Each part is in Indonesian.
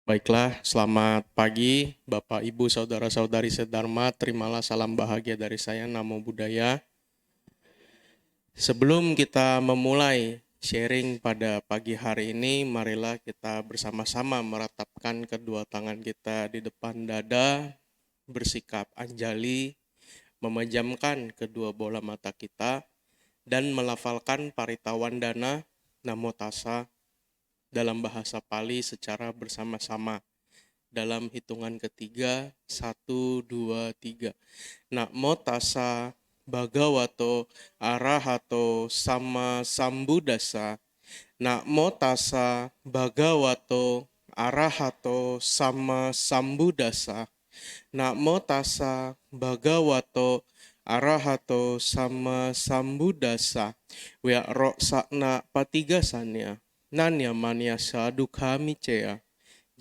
Baiklah, selamat pagi Bapak, Ibu, Saudara-saudari sedharma. Terimalah salam bahagia dari saya, Namo Buddhaya. Sebelum kita memulai sharing pada pagi hari ini, marilah kita bersama-sama meratapkan kedua tangan kita di depan dada, bersikap anjali, memejamkan kedua bola mata kita, dan melafalkan Paritawandana Namo Tassa dalam bahasa Pali secara bersama-sama. Dalam hitungan ketiga, 1, 2, 3. Namo tassa bhagavato arahato sama sambuddhassa. Namo tassa bhagavato arahato sama sambuddhassa. Namo tassa bhagavato arahato sama sambuddhassa. Wya ro sakna patigasanya. Nanya mania sadukha micea.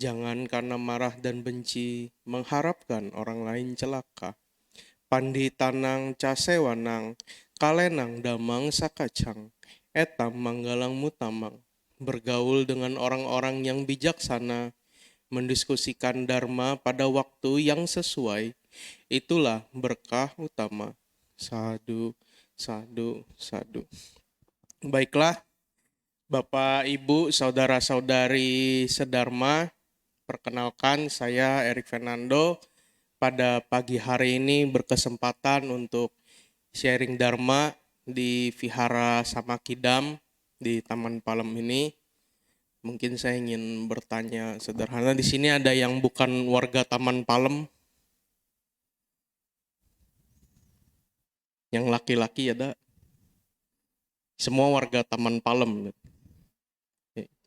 Jangan karena marah dan benci mengharapkan orang lain celaka. Panditanang casewanang, kalenang damang sakacang, etam manggalang mutamang. Bergaul dengan orang-orang yang bijaksana, mendiskusikan dharma pada waktu yang sesuai, itulah berkah utama. Sadu, sadu, sadu. Baiklah, Bapak, Ibu, Saudara-saudari sedharma, perkenalkan saya Erik Fernando. Pada pagi hari ini berkesempatan untuk sharing Dharma di Vihara Samakidam di Taman Palem ini. Mungkin saya ingin bertanya sederhana, di sini ada yang bukan warga Taman Palem? Yang laki-laki ada? Semua warga Taman Palem.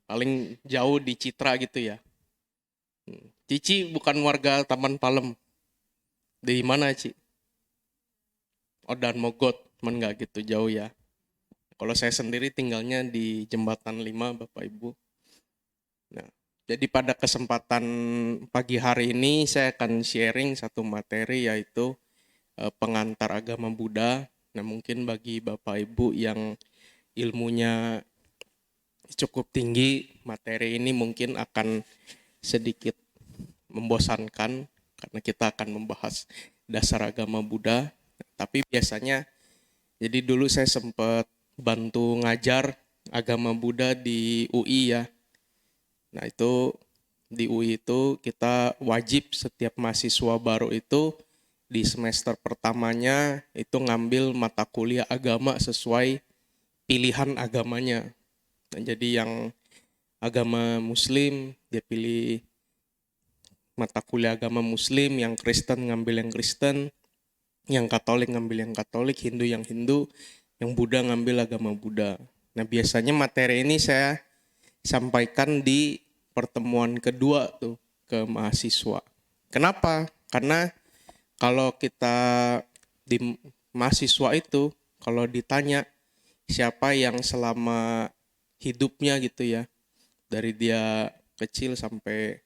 Paling jauh di Citra gitu ya. Cici bukan warga Taman Palem. Di mana, Ci? Oh, dan Mogot, cuman nggak gitu jauh ya. Kalau saya sendiri tinggalnya di Jembatan 5, Bapak Ibu. Nah, jadi pada kesempatan pagi hari ini saya akan sharing satu materi, yaitu pengantar agama Buddha. Nah, mungkin bagi Bapak Ibu yang ilmunya cukup tinggi, materi ini mungkin akan sedikit membosankan karena kita akan membahas dasar agama Buddha. Tapi biasanya, jadi dulu saya sempat bantu ngajar agama Buddha di UI ya. Nah itu di UI itu kita wajib setiap mahasiswa baru itu di semester pertamanya itu ngambil mata kuliah agama sesuai pilihan agamanya. Nah, jadi yang agama Muslim dia pilih mata kuliah agama Muslim, yang Kristen ngambil yang Kristen, yang Katolik ngambil yang Katolik, Hindu yang Hindu, yang Buddha ngambil agama Buddha. Nah biasanya materi ini saya sampaikan di pertemuan kedua tuh ke mahasiswa. Kenapa? Karena kalau kita di mahasiswa itu, kalau ditanya siapa yang selama hidupnya gitu ya, dari dia kecil sampai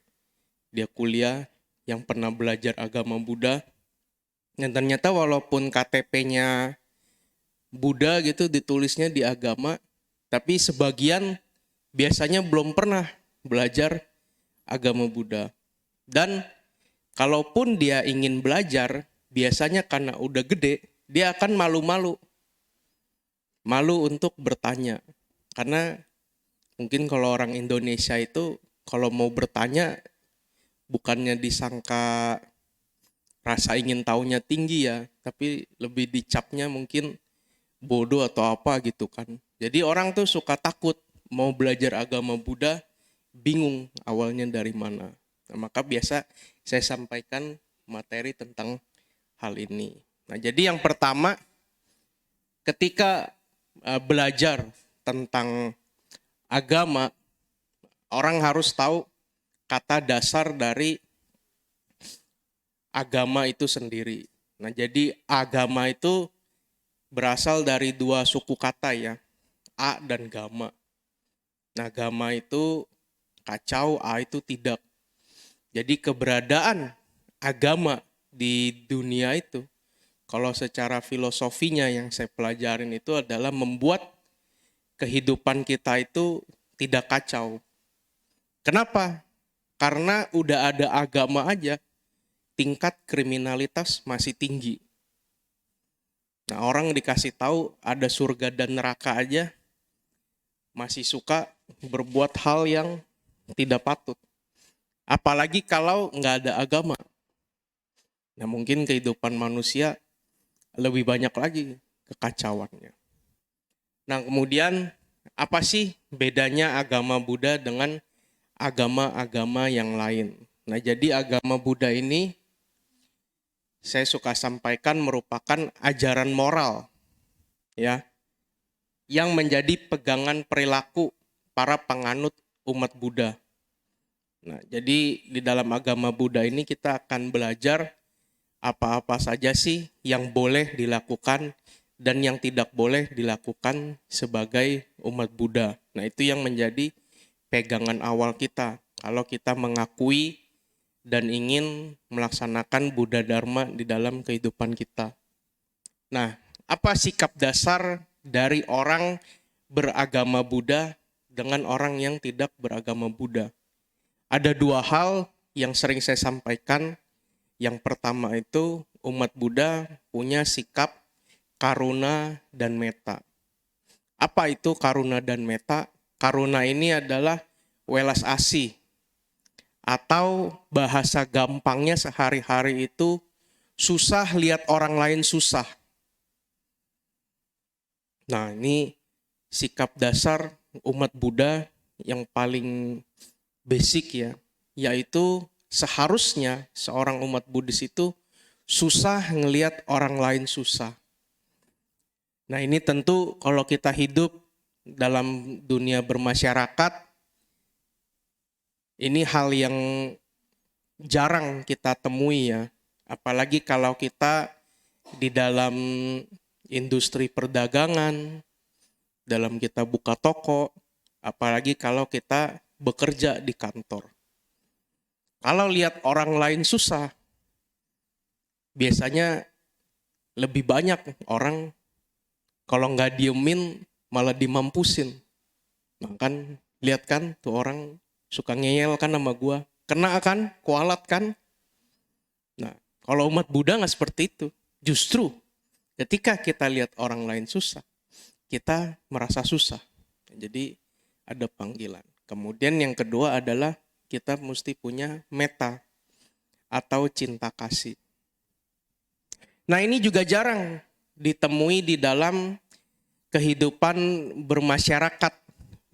dia kuliah, yang pernah belajar agama Buddha, dan ternyata walaupun KTP-nya Buddha gitu ditulisnya di agama, tapi sebagian biasanya belum pernah belajar agama Buddha. Dan kalaupun dia ingin belajar, biasanya karena udah gede, dia akan malu-malu. Malu untuk bertanya. Karena mungkin kalau orang Indonesia itu kalau mau bertanya bukannya disangka rasa ingin tahunya tinggi ya, tapi lebih dicapnya mungkin bodoh atau apa gitu kan. Jadi orang tuh suka takut mau belajar agama Buddha, bingung awalnya dari mana. Nah, maka biasa saya sampaikan materi tentang hal ini. Nah, jadi yang pertama, ketika belajar tentang agama, orang harus tahu kata dasar dari agama itu sendiri. Nah, jadi agama itu berasal dari dua suku kata ya, a dan gama. Nah, gama itu kacau, a itu tidak. Jadi keberadaan agama di dunia itu, kalau secara filosofinya yang saya pelajarin itu adalah membuat kehidupan kita itu tidak kacau. Kenapa? Karena udah ada agama aja, tingkat kriminalitas masih tinggi. Nah, orang dikasih tahu ada surga dan neraka aja, masih suka berbuat hal yang tidak patut. Apalagi kalau nggak ada agama. Nah, mungkin kehidupan manusia lebih banyak lagi kekacauannya. Nah, kemudian apa sih bedanya agama Buddha dengan agama-agama yang lain? Nah, jadi agama Buddha ini saya suka sampaikan merupakan ajaran moral, ya, yang menjadi pegangan perilaku para penganut umat Buddha. Nah, jadi di dalam agama Buddha ini kita akan belajar apa-apa saja sih yang boleh dilakukan dan yang tidak boleh dilakukan sebagai umat Buddha. Nah, itu yang menjadi pegangan awal kita kalau kita mengakui dan ingin melaksanakan Buddha Dharma di dalam kehidupan kita. Nah, apa sikap dasar dari orang beragama Buddha dengan orang yang tidak beragama Buddha? Ada dua hal yang sering saya sampaikan. Yang pertama itu umat Buddha punya sikap karuna dan metta. Apa itu karuna dan metta? Karuna ini adalah welas asih. Atau bahasa gampangnya sehari-hari itu susah lihat orang lain susah. Nah, ini sikap dasar umat Buddha yang paling basic ya, yaitu seharusnya seorang umat Buddhis itu susah ngelihat orang lain susah. Nah, ini tentu kalau kita hidup dalam dunia bermasyarakat, ini hal yang jarang kita temui ya. Apalagi kalau kita di dalam industri perdagangan, dalam kita buka toko, apalagi kalau kita bekerja di kantor. Kalau lihat orang lain susah, biasanya lebih banyak orang kalau nggak diemin malah dimampusin. Nah kan, lihat kan tuh orang suka ngeyel kan sama gua. Kena kan, kualat kan. Nah, kalau umat Buddha nggak seperti itu. Justru ketika kita lihat orang lain susah, kita merasa susah. Jadi ada panggilan. Kemudian yang kedua adalah kita mesti punya metta atau cinta kasih. Nah, ini juga jarang ditemui di dalam kehidupan bermasyarakat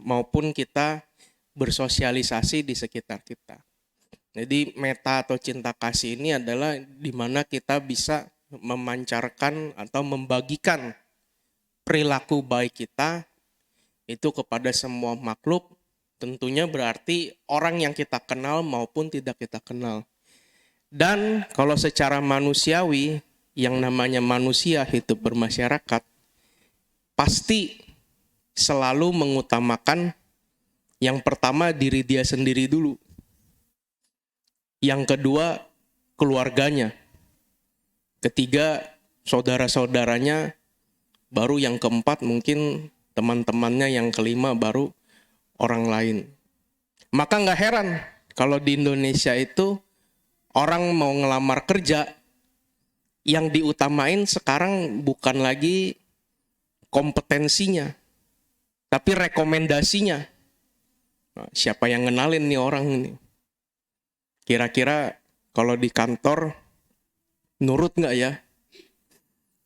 maupun kita bersosialisasi di sekitar kita. Jadi metta atau cinta kasih ini adalah di mana kita bisa memancarkan atau membagikan perilaku baik kita itu kepada semua makhluk. Tentunya berarti orang yang kita kenal maupun tidak kita kenal. Dan kalau secara manusiawi, yang namanya manusia hidup bermasyarakat, pasti selalu mengutamakan yang pertama diri dia sendiri dulu. Yang kedua keluarganya. Ketiga saudara-saudaranya, baru yang keempat mungkin teman-temannya, yang kelima baru orang lain. Maka nggak heran kalau di Indonesia itu orang mau ngelamar kerja, yang diutamain sekarang bukan lagi kompetensinya, tapi rekomendasinya. Nah, siapa yang ngenalin nih orang ini? Kira-kira kalau di kantor nurut nggak ya?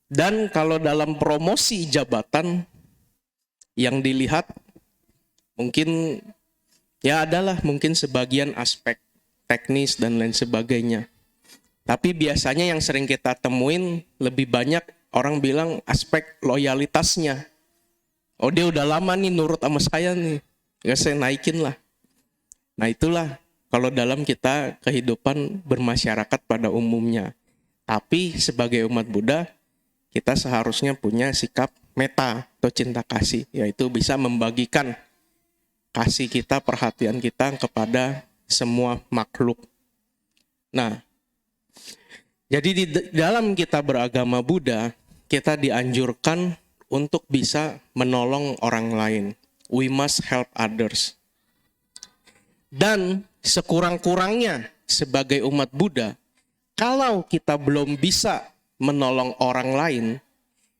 Dan kalau dalam promosi jabatan yang dilihat mungkin ya adalah mungkin sebagian aspek teknis dan lain sebagainya. Tapi biasanya yang sering kita temuin lebih banyak orang bilang aspek loyalitasnya. Oh, dia udah lama nih nurut sama saya nih, ya saya naikin lah. Nah itulah kalau dalam kita kehidupan bermasyarakat pada umumnya. Tapi sebagai umat Buddha, kita seharusnya punya sikap metta atau cinta kasih, yaitu bisa membagikan kasih kita, perhatian kita kepada semua makhluk. Nah, jadi di dalam kita beragama Buddha, kita dianjurkan untuk bisa menolong orang lain. We must help others. Dan sekurang-kurangnya sebagai umat Buddha, kalau kita belum bisa menolong orang lain,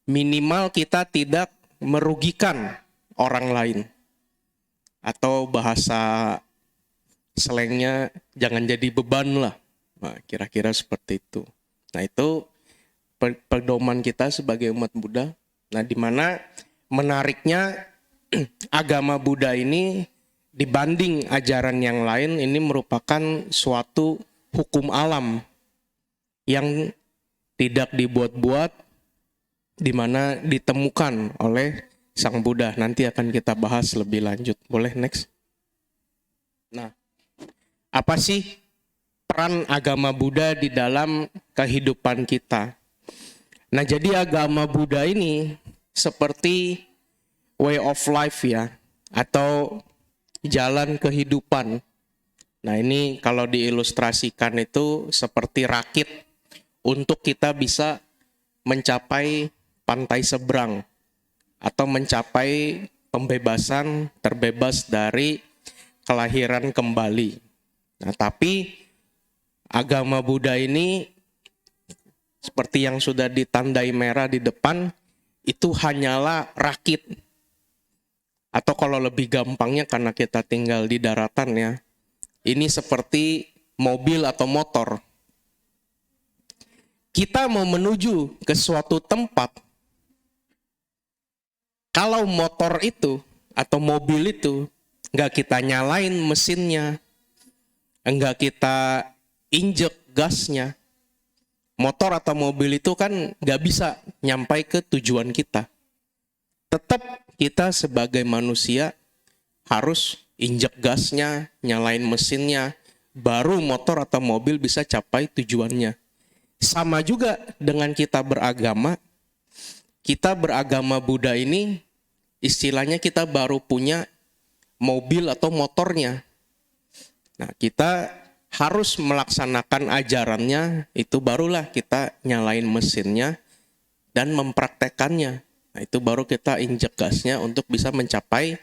minimal kita tidak merugikan orang lain. Atau bahasa slangnya, jangan jadi beban lah. Nah, kira-kira seperti itu. Nah, itu pedoman kita sebagai umat Buddha. Nah, di mana menariknya agama Buddha ini dibanding ajaran yang lain, ini merupakan suatu hukum alam yang tidak dibuat-buat, di mana ditemukan oleh Sang Buddha. Nanti akan kita bahas lebih lanjut. Boleh next? Nah, apa sih peran agama Buddha di dalam kehidupan kita? Nah, jadi agama Buddha ini seperti way of life ya, atau jalan kehidupan. Nah, ini kalau diilustrasikan itu seperti rakit untuk kita bisa mencapai pantai seberang atau mencapai pembebasan, terbebas dari kelahiran kembali. Nah, tapi agama Buddha ini seperti yang sudah ditandai merah di depan, itu hanyalah rakit. Atau kalau lebih gampangnya karena kita tinggal di daratan ya, ini seperti mobil atau motor. Kita mau menuju ke suatu tempat, kalau motor itu atau mobil itu nggak kita nyalain mesinnya, nggak kita injek gasnya, motor atau mobil itu kan nggak bisa nyampai ke tujuan kita. Tetap kita sebagai manusia harus injek gasnya, nyalain mesinnya, baru motor atau mobil bisa capai tujuannya. Sama juga dengan kita beragama Buddha ini, istilahnya kita baru punya mobil atau motornya. Nah, kita harus melaksanakan ajarannya, itu barulah kita nyalain mesinnya dan mempraktekannya. Nah, itu baru kita injek gasnya untuk bisa mencapai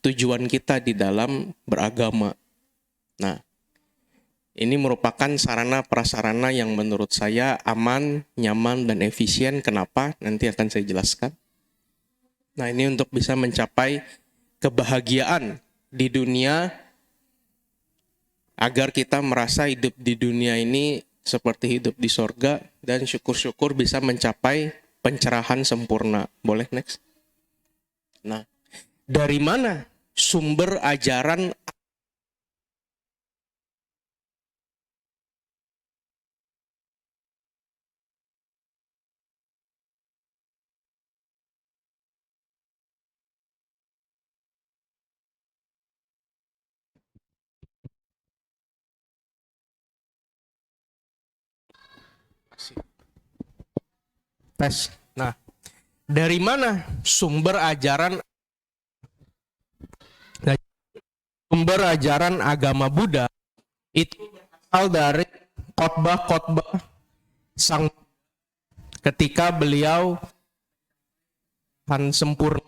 tujuan kita di dalam beragama. Nah, ini merupakan sarana prasarana yang menurut saya aman, nyaman, dan efisien. Kenapa? Nanti akan saya jelaskan. Nah, ini untuk bisa mencapai kebahagiaan di dunia, agar kita merasa hidup di dunia ini seperti hidup di sorga, dan syukur-syukur bisa mencapai pencerahan sempurna. Boleh next? Nah, dari mana sumber ajaran tes? Nah, dari mana sumber ajaran agama Buddha? Itu berasal dari khotbah-khotbah Sang ketika beliau sempurna.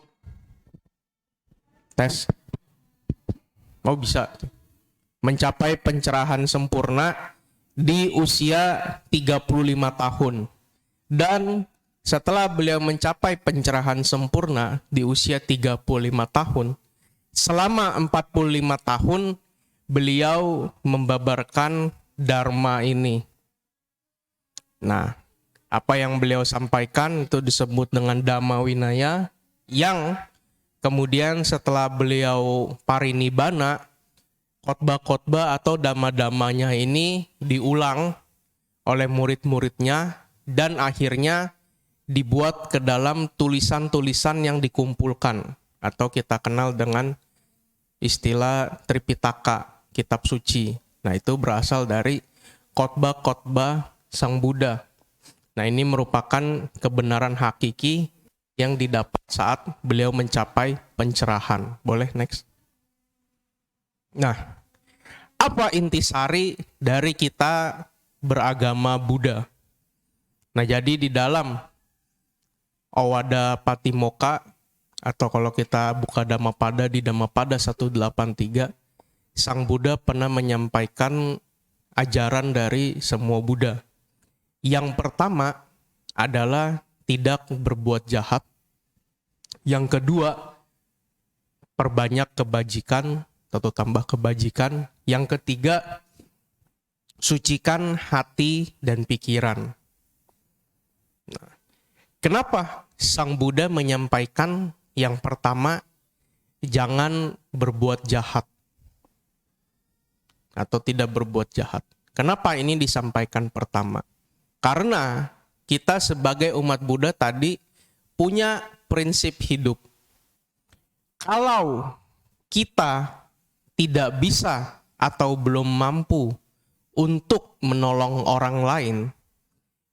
Tes. Oh, bisa. Mencapai pencerahan sempurna di usia 35 tahun. Dan setelah beliau mencapai pencerahan sempurna di usia 35 tahun, selama 45 tahun beliau membabarkan Dharma ini. Nah, apa yang beliau sampaikan itu disebut dengan Dhamma Winaya, yang kemudian setelah beliau parinibbana, khotbah-khotbah atau dhamma-dhammanya ini diulang oleh murid-muridnya, dan akhirnya dibuat ke dalam tulisan-tulisan yang dikumpulkan, atau kita kenal dengan istilah Tripitaka, kitab suci. Nah, itu berasal dari khotbah-khotbah Sang Buddha. Nah, ini merupakan kebenaran hakiki yang didapat saat beliau mencapai pencerahan. Boleh next? Nah, apa intisari dari kita beragama Buddha? Nah, jadi di dalam Owada Patimokkha, atau kalau kita buka Dhammapada di Dhammapada 183, Sang Buddha pernah menyampaikan ajaran dari semua Buddha. Yang pertama adalah tidak berbuat jahat. Yang kedua, perbanyak kebajikan atau tambah kebajikan. Yang ketiga, sucikan hati dan pikiran. Nah, kenapa Sang Buddha menyampaikan yang pertama, jangan berbuat jahat atau tidak berbuat jahat? Kenapa ini disampaikan pertama? Karena kita sebagai umat Buddha tadi punya prinsip hidup. Kalau kita tidak bisa atau belum mampu untuk menolong orang lain,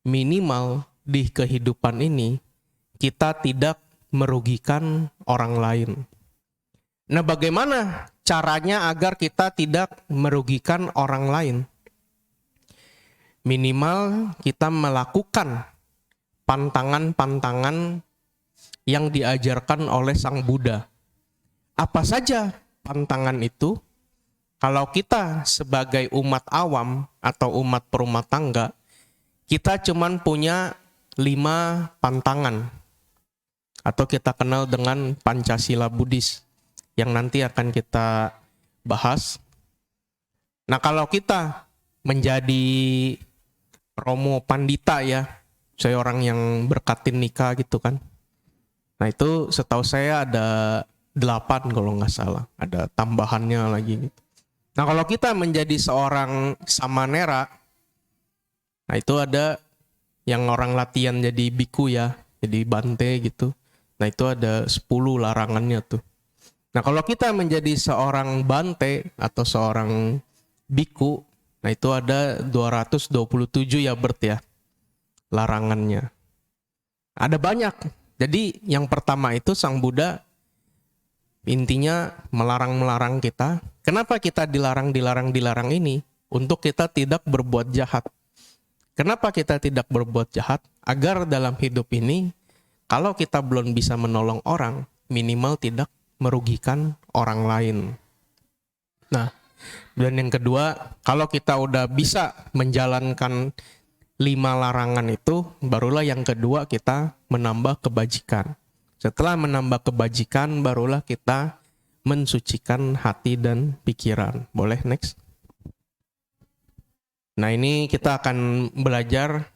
minimal di kehidupan ini kita tidak merugikan orang lain. Nah, bagaimana caranya agar kita tidak merugikan orang lain? Minimal kita melakukan pantangan-pantangan yang diajarkan oleh Sang Buddha. Apa saja pantangan itu? Kalau kita sebagai umat awam atau umat perumah tangga, kita cuman punya 5 pantangan. Atau kita kenal dengan Pancasila Buddhis yang nanti akan kita bahas. Nah, kalau kita menjadi Romo Pandita ya, saya orang yang berkatin nikah gitu kan. Nah, itu setahu saya ada 8 kalau nggak salah. Ada tambahannya lagi gitu. Nah, kalau kita menjadi seorang samanera, nah itu ada yang orang latihan jadi biku ya, jadi bante gitu. Nah, itu ada 10 larangannya tuh. Nah, kalau kita menjadi seorang bante atau seorang biku, nah itu ada 227 ya Bert ya, larangannya. Ada banyak. Jadi yang pertama itu Sang Buddha intinya melarang-melarang kita. Kenapa kita dilarang ini? Untuk kita tidak berbuat jahat. Kenapa kita tidak berbuat jahat? Agar dalam hidup ini, kalau kita belum bisa menolong orang, minimal tidak merugikan orang lain. Nah, dan yang kedua, kalau kita udah bisa menjalankan 5 larangan itu, barulah yang kedua kita menambah kebajikan. Setelah menambah kebajikan, barulah kita mensucikan hati dan pikiran. Boleh next? Nah, ini kita akan belajar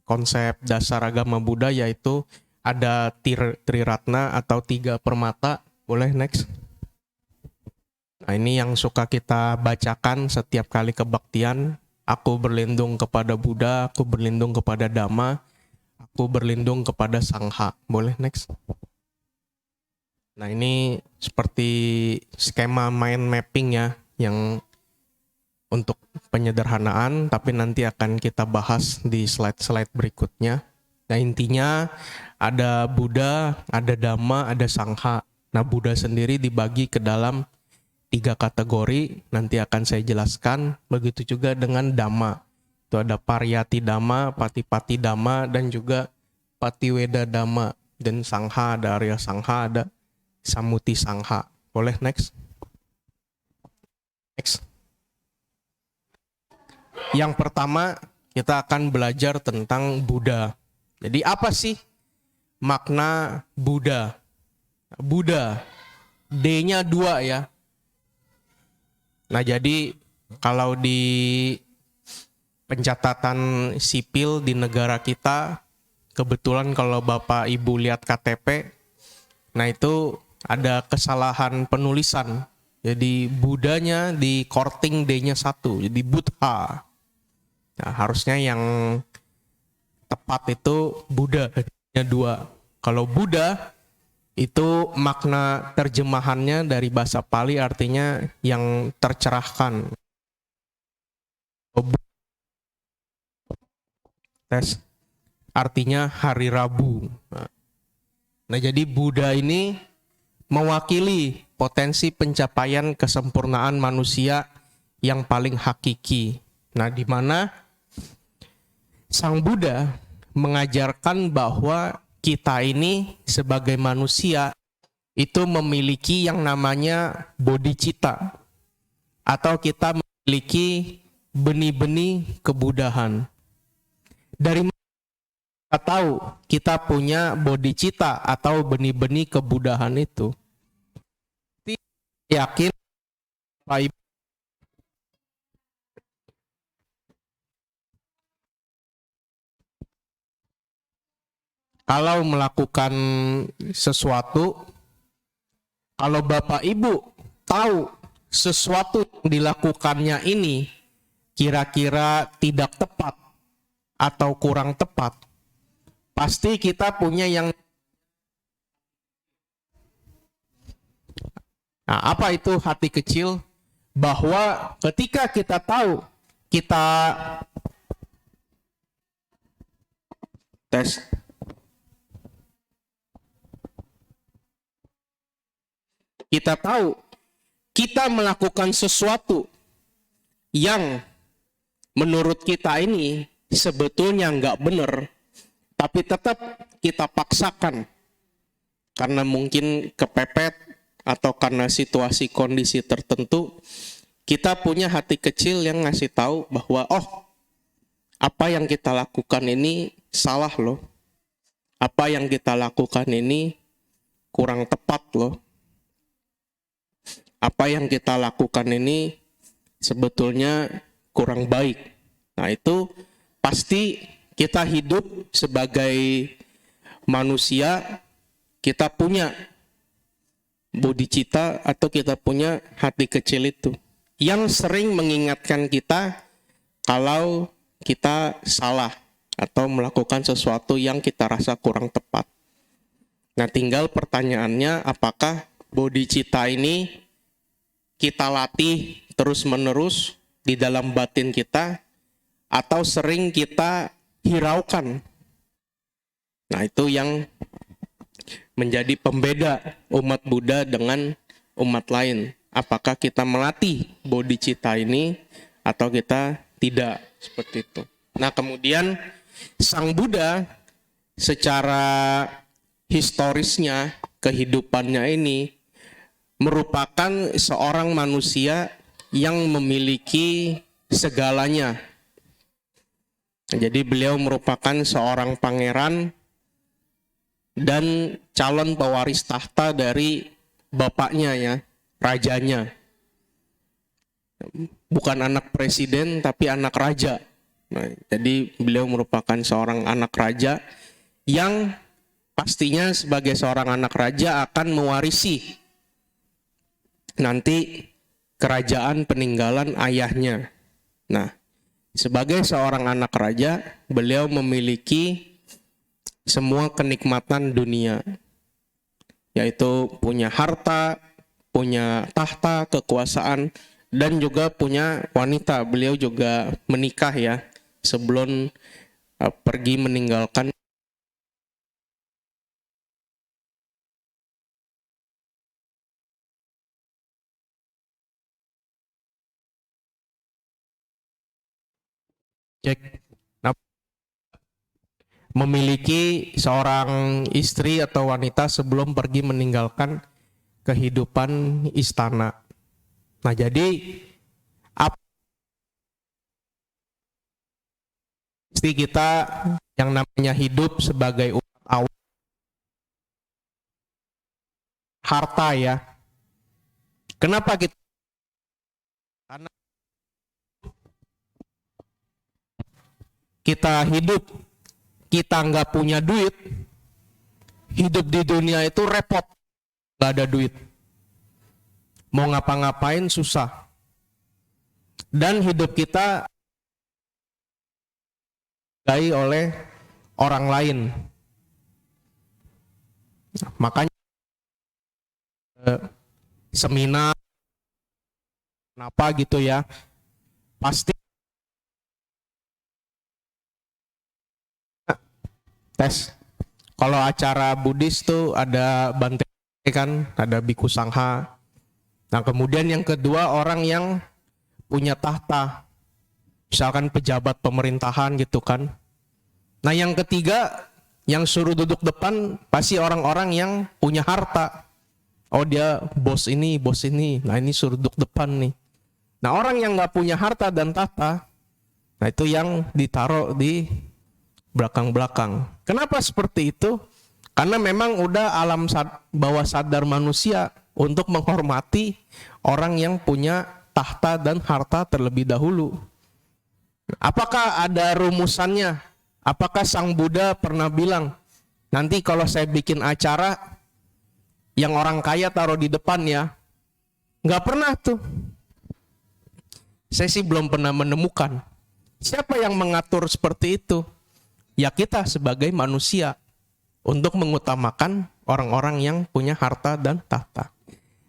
konsep dasar agama Buddha, yaitu ada Triratna atau 3 permata. Boleh next? Nah, ini yang suka kita bacakan setiap kali kebaktian. Aku berlindung kepada Buddha, aku berlindung kepada Dhamma, aku berlindung kepada Sangha. Boleh next? Nah, ini seperti skema mind mapping ya, yang untuk penyederhanaan, tapi nanti akan kita bahas di slide-slide berikutnya. Nah, intinya ada Buddha, ada Dhamma, ada Sangha. Nah, Buddha sendiri dibagi ke dalam 3 kategori, nanti akan saya jelaskan. Begitu juga dengan Dhamma. Itu ada Pariyati Dhamma, Patipati Dhamma, dan juga Patiweda Dhamma. Dan Sangha, ada Arya Sangha, ada Samuti Sangha. Boleh next? Next. Yang pertama, kita akan belajar tentang Buddha. Jadi apa sih makna Buddha? Buddha, D-nya 2 ya. Nah, jadi kalau di pencatatan sipil di negara kita, kebetulan kalau Bapak Ibu lihat KTP, nah itu ada kesalahan penulisan. Jadi Buddhanya di korting D-nya 1, jadi Buddha. Nah, harusnya yang tepat itu Buddha-nya 2. Kalau Buddha itu makna terjemahannya dari bahasa Pali artinya yang tercerahkan. Tes artinya hari Rabu. Nah, jadi Buddha ini mewakili potensi pencapaian kesempurnaan manusia yang paling hakiki. Nah, di mana Sang Buddha mengajarkan bahwa kita ini sebagai manusia itu memiliki yang namanya bodhicitta. atau kita memiliki benih-benih kebudahan. Dari mana kita tahu kita punya bodhicitta atau benih-benih kebudahan itu? Yakin Pak Ibu? Kalau melakukan sesuatu, kalau Bapak Ibu tahu sesuatu yang dilakukannya ini kira-kira tidak tepat atau kurang tepat, pasti kita punya yang... Nah, apa itu hati kecil? Bahwa ketika kita tahu kita Tes. kita tahu kita melakukan sesuatu yang menurut kita ini sebetulnya nggak benar, tapi tetap kita paksakan karena mungkin kepepet atau karena situasi kondisi tertentu, kita punya hati kecil yang ngasih tahu bahwa apa yang kita lakukan ini salah loh, apa yang kita lakukan ini kurang tepat loh, apa yang kita lakukan ini sebetulnya kurang baik. Nah, itu pasti kita hidup sebagai manusia, kita punya bodhicitta atau kita punya hati kecil itu yang sering mengingatkan kita kalau kita salah atau melakukan sesuatu yang kita rasa kurang tepat. Nah, tinggal pertanyaannya, apakah bodhicitta ini kita latih terus-menerus di dalam batin kita atau sering kita hiraukan? Nah, itu yang menjadi pembeda umat Buddha dengan umat lain. Apakah kita melatih bodhicitta ini atau kita tidak, seperti itu. Nah, kemudian Sang Buddha secara historisnya, kehidupannya ini merupakan seorang manusia yang memiliki segalanya. Jadi beliau merupakan seorang pangeran dan calon pewaris tahta dari bapaknya ya, rajanya. Bukan anak presiden tapi anak raja. Nah, jadi beliau merupakan seorang anak raja yang pastinya sebagai seorang anak raja akan mewarisi nanti kerajaan peninggalan ayahnya. Nah, sebagai seorang anak raja, beliau memiliki semua kenikmatan dunia, yaitu punya harta, punya tahta, kekuasaan, dan juga punya wanita. Beliau juga menikah ya sebelum pergi meninggalkan. Cek. Nah, memiliki seorang istri atau wanita sebelum pergi meninggalkan kehidupan istana. Nah, jadi pasti kita yang namanya hidup sebagai umat awam, harta ya. Kenapa kita? Karena kita hidup, kita nggak punya duit, hidup di dunia itu repot, nggak ada duit, mau ngapa-ngapain susah, dan hidup kita dihargai oleh orang lain. Makanya seminar kenapa gitu ya, pasti tes. Kalau acara Buddhis tuh ada bante kan, ada biku sangha. Nah, kemudian yang kedua orang yang punya tahta, misalkan pejabat pemerintahan gitu kan. Nah, yang ketiga yang suruh duduk depan pasti orang-orang yang punya harta. Oh, dia bos ini, nah ini suruh duduk depan nih. Nah, orang yang nggak punya harta dan tahta, nah itu yang ditaruh di belakang-belakang. Kenapa seperti itu? Karena memang udah bawah sadar manusia untuk menghormati orang yang punya tahta dan harta terlebih dahulu. Apakah ada rumusannya? Apakah Sang Buddha pernah bilang, nanti kalau saya bikin acara, yang orang kaya taruh di depan ya? Nggak pernah tuh. Saya sih belum pernah menemukan. Siapa yang mengatur seperti itu? Ya kita sebagai manusia untuk mengutamakan orang-orang yang punya harta dan tahta.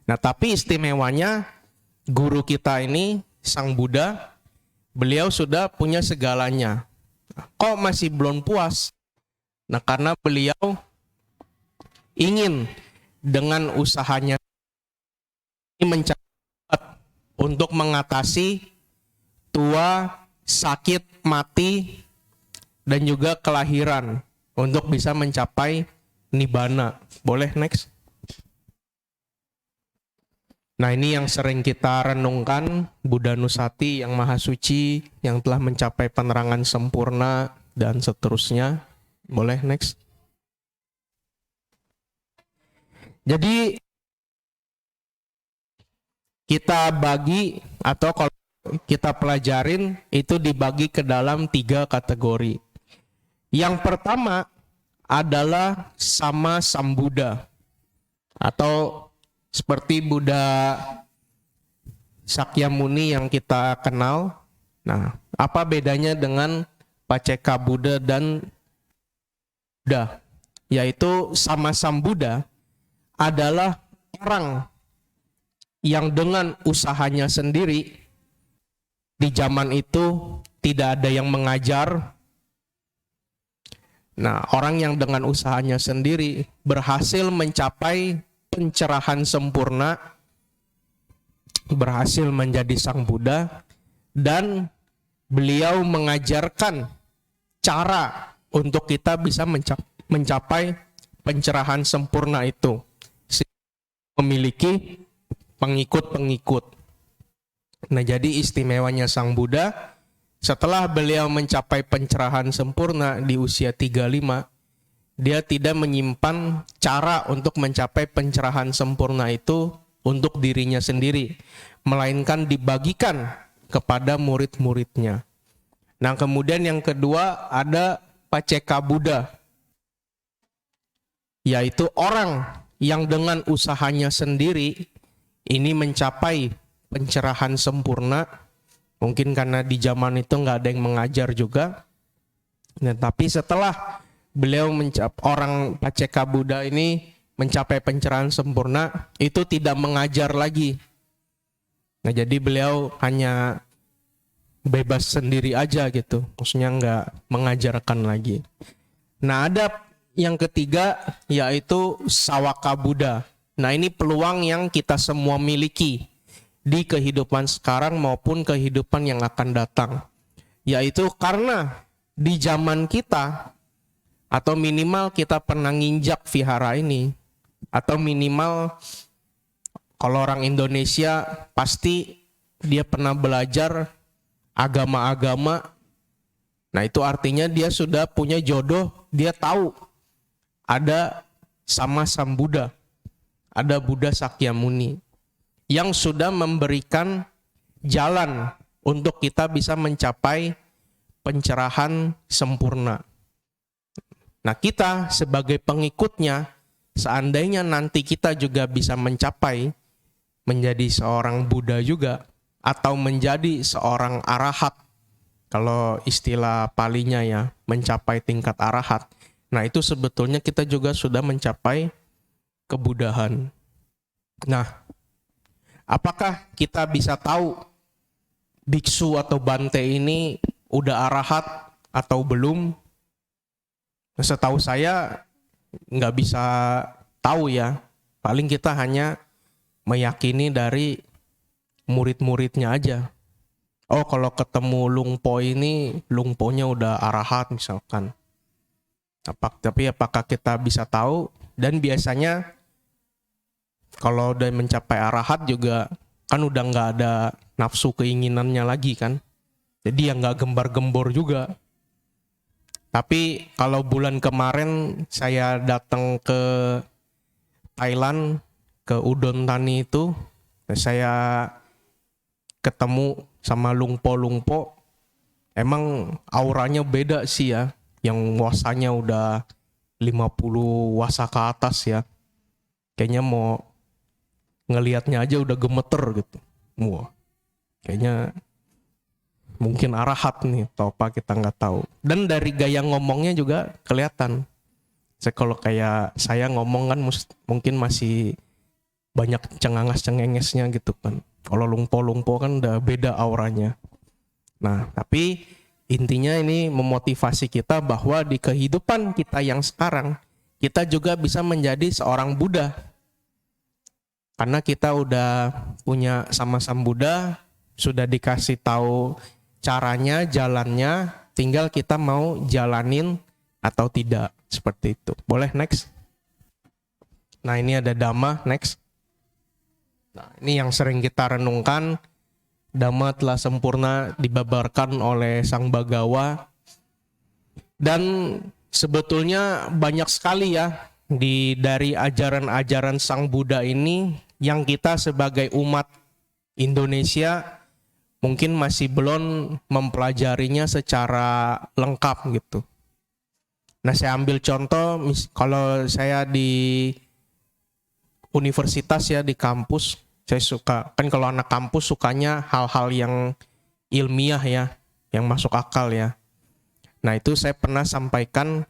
Nah, tapi istimewanya guru kita ini, Sang Buddha, beliau sudah punya segalanya. Kok masih belum puas? Nah, karena beliau ingin dengan usahanya mencari untuk mengatasi tua, sakit, mati, dan juga kelahiran untuk bisa mencapai nibbana. Boleh next? Nah, ini yang sering kita renungkan, Buddha Nusati yang maha suci, yang telah mencapai penerangan sempurna, dan seterusnya. Boleh next? Jadi, kita bagi, atau kalau kita pelajarin, itu dibagi ke dalam 3 kategori. Yang pertama adalah sama Sang Buddha, atau seperti Buddha Sakyamuni yang kita kenal. Nah, apa bedanya dengan Paceka Buddha dan Buddha? Yaitu sama Sang Buddha adalah orang yang dengan usahanya sendiri, di zaman itu tidak ada yang mengajar. Nah, orang yang dengan usahanya sendiri berhasil mencapai pencerahan sempurna, berhasil menjadi Sang Buddha, dan beliau mengajarkan cara untuk kita bisa mencapai pencerahan sempurna itu, memiliki pengikut-pengikut. Nah, jadi istimewanya Sang Buddha, setelah beliau mencapai pencerahan sempurna di usia 35, dia tidak menyimpan cara untuk mencapai pencerahan sempurna itu untuk dirinya sendiri, melainkan dibagikan kepada murid-muridnya. Nah, kemudian yang kedua ada Paceka Buddha, yaitu orang yang dengan usahanya sendiri ini mencapai pencerahan sempurna. Mungkin karena di zaman itu nggak ada yang mengajar juga. Nah, tapi setelah beliau orang Paceka Buddha ini mencapai pencerahan sempurna, itu tidak mengajar lagi. Nah, jadi beliau hanya bebas sendiri aja gitu. Maksudnya nggak mengajarkan lagi. Nah, ada yang ketiga yaitu Sawaka Buddha. Nah, ini peluang yang kita semua miliki di kehidupan sekarang maupun kehidupan yang akan datang. Yaitu karena di zaman kita, atau minimal kita pernah nginjak vihara ini, atau minimal kalau orang Indonesia pasti dia pernah belajar agama-agama. Nah, itu artinya dia sudah punya jodoh, dia tahu ada sama Sang Buddha, ada Buddha Sakyamuni yang sudah memberikan jalan untuk kita bisa mencapai pencerahan sempurna. Nah, kita sebagai pengikutnya, seandainya nanti kita juga bisa mencapai menjadi seorang Buddha juga, atau menjadi seorang arahat, kalau istilah palinya ya, mencapai tingkat arahat. Nah, itu sebetulnya kita juga sudah mencapai kebudahan. Nah, apakah kita bisa tahu biksu atau bante ini udah arahat atau belum? Setahu saya nggak bisa tahu ya. Paling kita hanya meyakini dari murid-muridnya aja. Oh, kalau ketemu Lungpo ini, Lungponya udah arahat misalkan. Tapi apakah kita bisa tahu? Dan biasanya kalau udah mencapai arahat juga kan udah nggak ada nafsu keinginannya lagi kan. Jadi ya nggak gembar-gembor juga. Tapi kalau bulan kemarin saya datang ke Thailand, ke Udon Thani itu, saya ketemu sama lungpo-lungpo. Emang auranya beda sih ya. Yang wasanya udah 50 wasa ke atas ya. Kayaknya mau ngelihatnya aja udah gemeter gitu. Wah, kayaknya mungkin arahat nih atau apa kita nggak tahu. Dan dari gaya ngomongnya juga kelihatan. Kalau kayak saya ngomong kan mungkin masih banyak cengangas-cengengesnya gitu kan. Kalau lungpo-lungpo kan udah beda auranya. Nah, tapi intinya ini memotivasi kita bahwa di kehidupan kita yang sekarang, kita juga bisa menjadi seorang Buddha. Karena kita udah punya sama-sama Buddha, sudah dikasih tahu caranya, jalannya, tinggal kita mau jalanin atau tidak. Seperti itu. Boleh next? Nah, ini ada Dhamma, next. Nah, ini yang sering kita renungkan. Dhamma telah sempurna dibabarkan oleh Sang Bagawa. Dan sebetulnya banyak sekali ya dari ajaran-ajaran Sang Buddha ini yang kita sebagai umat Indonesia mungkin masih belum mempelajarinya secara lengkap gitu. Nah, saya ambil contoh, kalau saya di universitas ya, di kampus, saya suka, kan kalau anak kampus sukanya hal-hal yang ilmiah ya, yang masuk akal ya. Nah, itu saya pernah sampaikan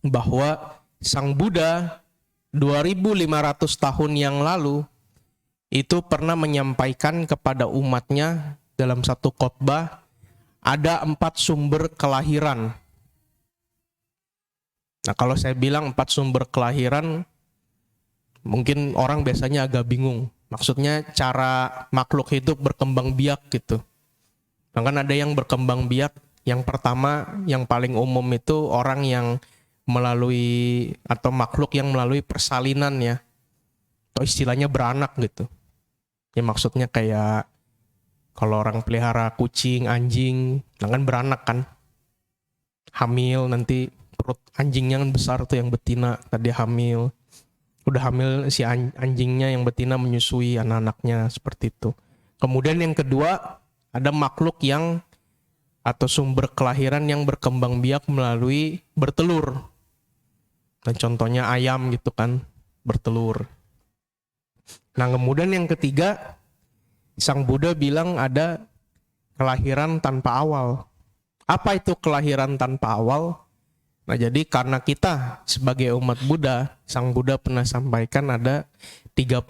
bahwa Sang Buddha 2500 tahun yang lalu itu pernah menyampaikan kepada umatnya dalam satu khotbah, ada 4 sumber kelahiran. Nah, kalau saya bilang 4 sumber kelahiran, mungkin orang biasanya agak bingung. Maksudnya cara makhluk hidup berkembang biak gitu. Nah, kan ada yang berkembang biak. Yang pertama, yang paling umum itu orang yang melalui, atau makhluk yang melalui persalinan ya. Atau istilahnya beranak gitu. Ya maksudnya kayak kalau orang pelihara kucing, anjing, nah kan beranak kan. Hamil nanti perut anjingnya kan besar tuh yang betina, tadi hamil. Udah hamil si anjingnya yang betina menyusui anak-anaknya seperti itu. Kemudian yang kedua, ada makhluk yang atau sumber kelahiran yang berkembang biak melalui bertelur. Dan contohnya ayam gitu kan, bertelur. Nah, kemudian yang ketiga, Sang Buddha bilang ada kelahiran tanpa awal. Apa itu kelahiran tanpa awal? Nah, jadi karena kita sebagai umat Buddha, Sang Buddha pernah sampaikan ada 31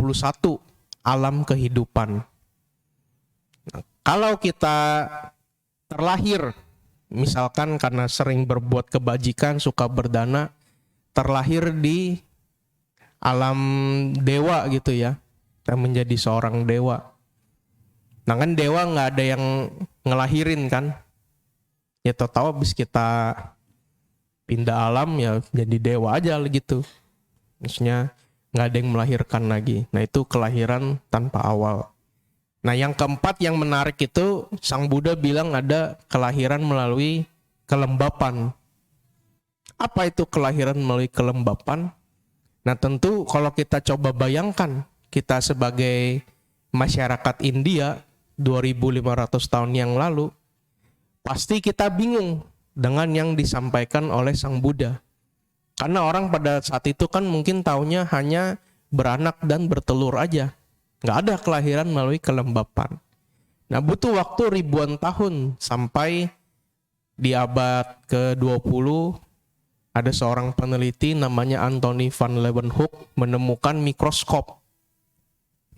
alam kehidupan. Nah, kalau kita terlahir, misalkan karena sering berbuat kebajikan, suka berdana, terlahir di alam dewa gitu ya, kita menjadi seorang dewa. Nah kan dewa nggak ada yang ngelahirin kan, ya tahu habis kita pindah alam ya jadi dewa aja gitu. Maksudnya nggak ada yang melahirkan lagi. Nah itu kelahiran tanpa awal. Nah yang keempat yang menarik itu Sang Buddha bilang ada kelahiran melalui kelembapan. Apa itu kelahiran melalui kelembapan? Nah tentu kalau kita coba bayangkan kita sebagai masyarakat India 2500 tahun yang lalu, pasti kita bingung dengan yang disampaikan oleh Sang Buddha. Karena orang pada saat itu kan mungkin taunya hanya beranak dan bertelur aja. Nggak ada kelahiran melalui kelembapan. Nah butuh waktu ribuan tahun sampai di abad ke-20 ada seorang peneliti namanya Anthony van Leeuwenhoek menemukan mikroskop.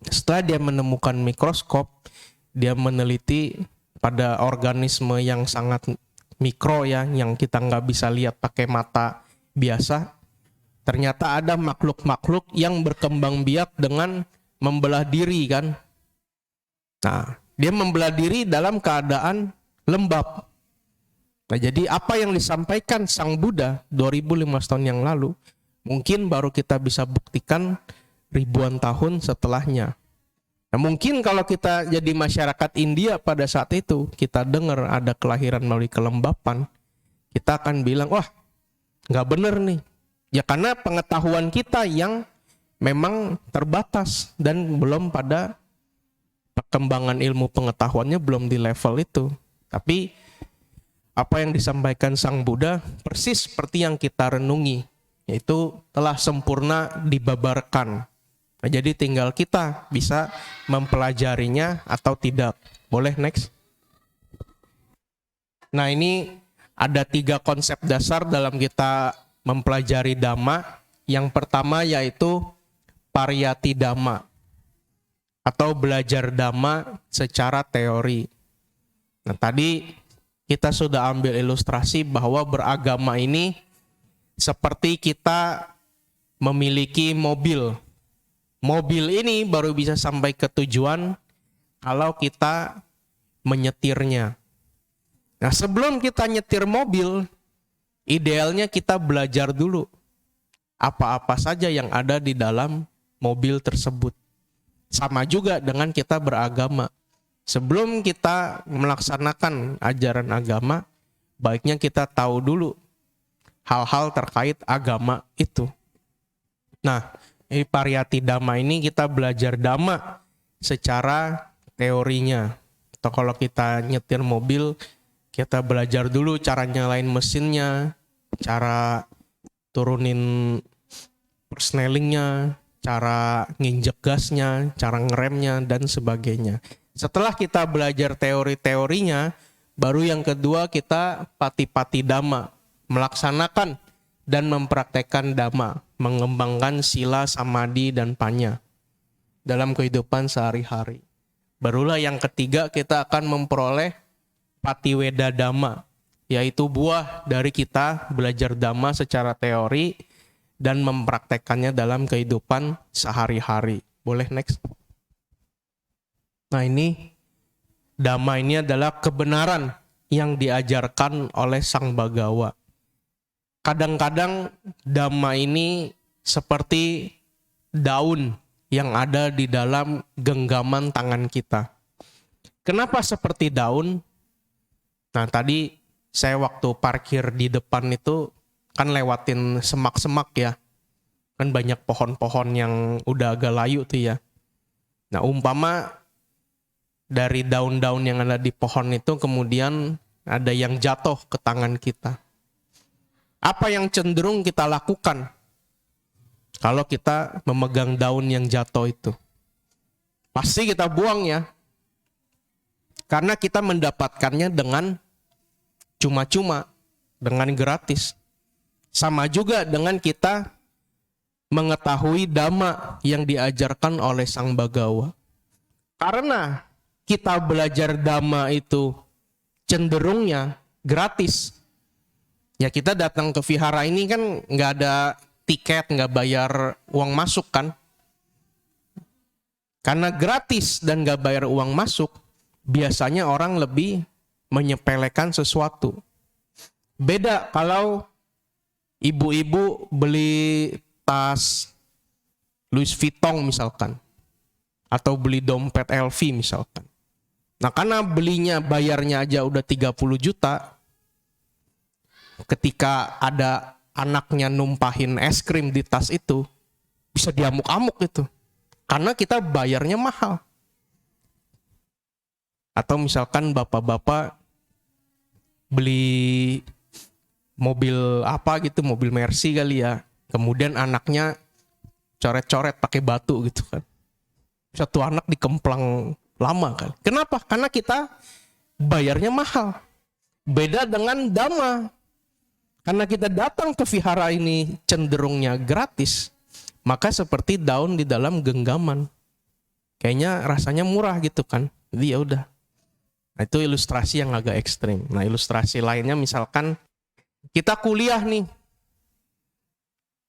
Setelah dia menemukan mikroskop, dia meneliti pada organisme yang sangat mikro ya, yang kita nggak bisa lihat pakai mata biasa. Ternyata ada makhluk-makhluk yang berkembang biak dengan membelah diri kan. Nah, dia membelah diri dalam keadaan lembab. Nah, jadi apa yang disampaikan Sang Buddha 2500 tahun yang lalu, mungkin baru kita bisa buktikan ribuan tahun setelahnya. Nah, mungkin kalau kita jadi masyarakat India pada saat itu, kita dengar ada kelahiran melalui kelembapan, kita akan bilang, wah nggak bener nih. Ya karena pengetahuan kita yang memang terbatas dan belum pada perkembangan ilmu pengetahuannya belum di level itu. Tapi apa yang disampaikan Sang Buddha persis seperti yang kita renungi, yaitu telah sempurna dibabarkan. Nah, jadi tinggal kita bisa mempelajarinya atau tidak. Boleh next? Nah, ini ada 3 konsep dasar dalam kita mempelajari Dhamma. Yang pertama yaitu pariyati Dhamma atau belajar Dhamma secara teori. Nah, tadi kita sudah ambil ilustrasi bahwa beragama ini seperti kita memiliki mobil. Mobil ini baru bisa sampai ke tujuan kalau kita menyetirnya. Nah, sebelum kita nyetir mobil, idealnya kita belajar dulu apa-apa saja yang ada di dalam mobil tersebut. Sama juga dengan kita beragama. Sebelum kita melaksanakan ajaran agama, baiknya kita tahu dulu hal-hal terkait agama itu. Nah, di pariyati Dhamma ini kita belajar Dhamma secara teorinya. Atau kalau kita nyetir mobil, kita belajar dulu cara nyalain mesinnya, cara turunin persnelingnya, cara nginjek gasnya, cara ngeremnya, dan sebagainya. Setelah kita belajar teori-teorinya, baru yang kedua kita pati-pati Dhamma, melaksanakan dan mempraktekkan Dhamma, mengembangkan sila, samadhi, dan panya dalam kehidupan sehari-hari. Barulah yang ketiga kita akan memperoleh patiweda Dhamma, yaitu buah dari kita belajar Dhamma secara teori dan mempraktekkannya dalam kehidupan sehari-hari. Boleh next? Nah, ini Dhamma ini adalah kebenaran yang diajarkan oleh Sang Bhagawa. Kadang-kadang Dhamma ini seperti daun yang ada di dalam genggaman tangan kita. Kenapa seperti daun? Nah, tadi saya waktu parkir di depan itu kan lewatin semak-semak ya. Kan banyak pohon-pohon yang udah agak layu tuh ya. Nah, umpama dari daun-daun yang ada di pohon itu kemudian ada yang jatuh ke tangan kita. Apa yang cenderung kita lakukan kalau kita memegang daun yang jatuh itu? Pasti kita buang ya. Karena kita mendapatkannya dengan cuma-cuma, dengan gratis. Sama juga dengan kita mengetahui Dhamma yang diajarkan oleh Sang Bhagawa. Karena kita belajar Dhamma itu cenderungnya gratis. Ya kita datang ke vihara ini kan nggak ada tiket, nggak bayar uang masuk kan. Karena gratis dan nggak bayar uang masuk, biasanya orang lebih menyepelekan sesuatu. Beda kalau ibu-ibu beli tas Louis Vuitton misalkan, atau beli dompet LV misalkan. Nah, karena belinya bayarnya aja udah 30 juta, ketika ada anaknya numpahin es krim di tas itu, bisa diamuk-amuk itu. Karena kita bayarnya mahal. Atau misalkan bapak-bapak beli mobil apa gitu, mobil Mercy kali ya. Kemudian anaknya coret-coret pakai batu gitu kan. Satu anak dikemplang lama kan. Kenapa? Karena kita bayarnya mahal. Beda dengan Dhamma. Karena kita datang ke vihara ini cenderungnya gratis, maka seperti daun di dalam genggaman. Kayaknya rasanya murah gitu kan. Jadi ya udah. Nah, itu ilustrasi yang agak ekstrim. Nah, ilustrasi lainnya misalkan kita kuliah nih.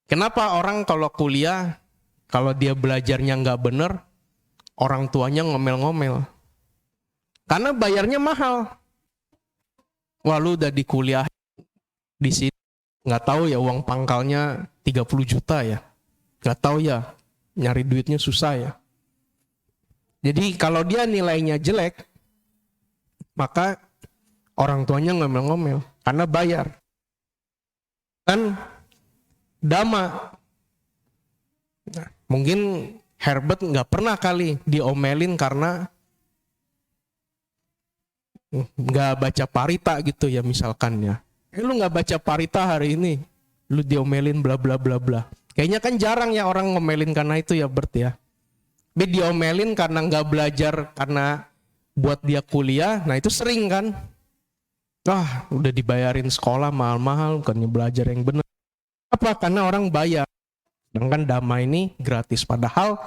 Kenapa orang kalau kuliah, kalau dia belajarnya nggak bener, orang tuanya ngomel-ngomel? Karena bayarnya mahal. Wah, lu udah di kuliah di sini, nggak tahu ya uang pangkalnya 30 juta ya. Nggak tahu ya, nyari duitnya susah ya. Jadi kalau dia nilainya jelek, maka orang tuanya ngomel-ngomel karena bayar. Kan Dama. Nah, mungkin Herbert nggak pernah kali diomelin karena nggak baca parita gitu ya misalkan ya. Lu nggak baca parita hari ini, lu diomelin bla bla bla bla. Kayaknya kan jarang ya orang ngomelin karena itu ya Bert ya. Dia diomelin karena nggak belajar karena buat dia kuliah, nah itu sering kan. Ah, udah dibayarin sekolah mahal-mahal, bukannya belajar yang benar. Apa? Karena orang bayar. Sedangkan Dhamma ini gratis. Padahal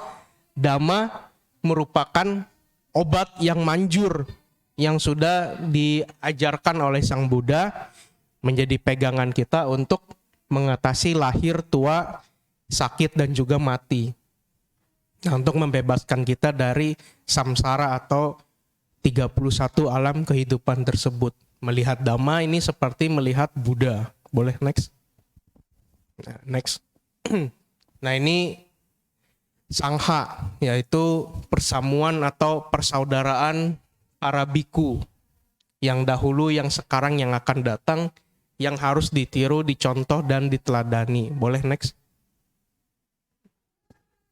Dhamma merupakan obat yang manjur, yang sudah diajarkan oleh Sang Buddha menjadi pegangan kita untuk mengatasi lahir, tua, sakit, dan juga mati. Nah, untuk membebaskan kita dari samsara atau 31 alam kehidupan tersebut. Melihat Dhamma ini seperti melihat Buddha. Boleh next? Nah, next. Nah ini Sangha, yaitu persamuan atau persaudaraan para biku. Yang dahulu, yang sekarang, yang akan datang, yang harus ditiru, dicontoh, dan diteladani. Boleh next?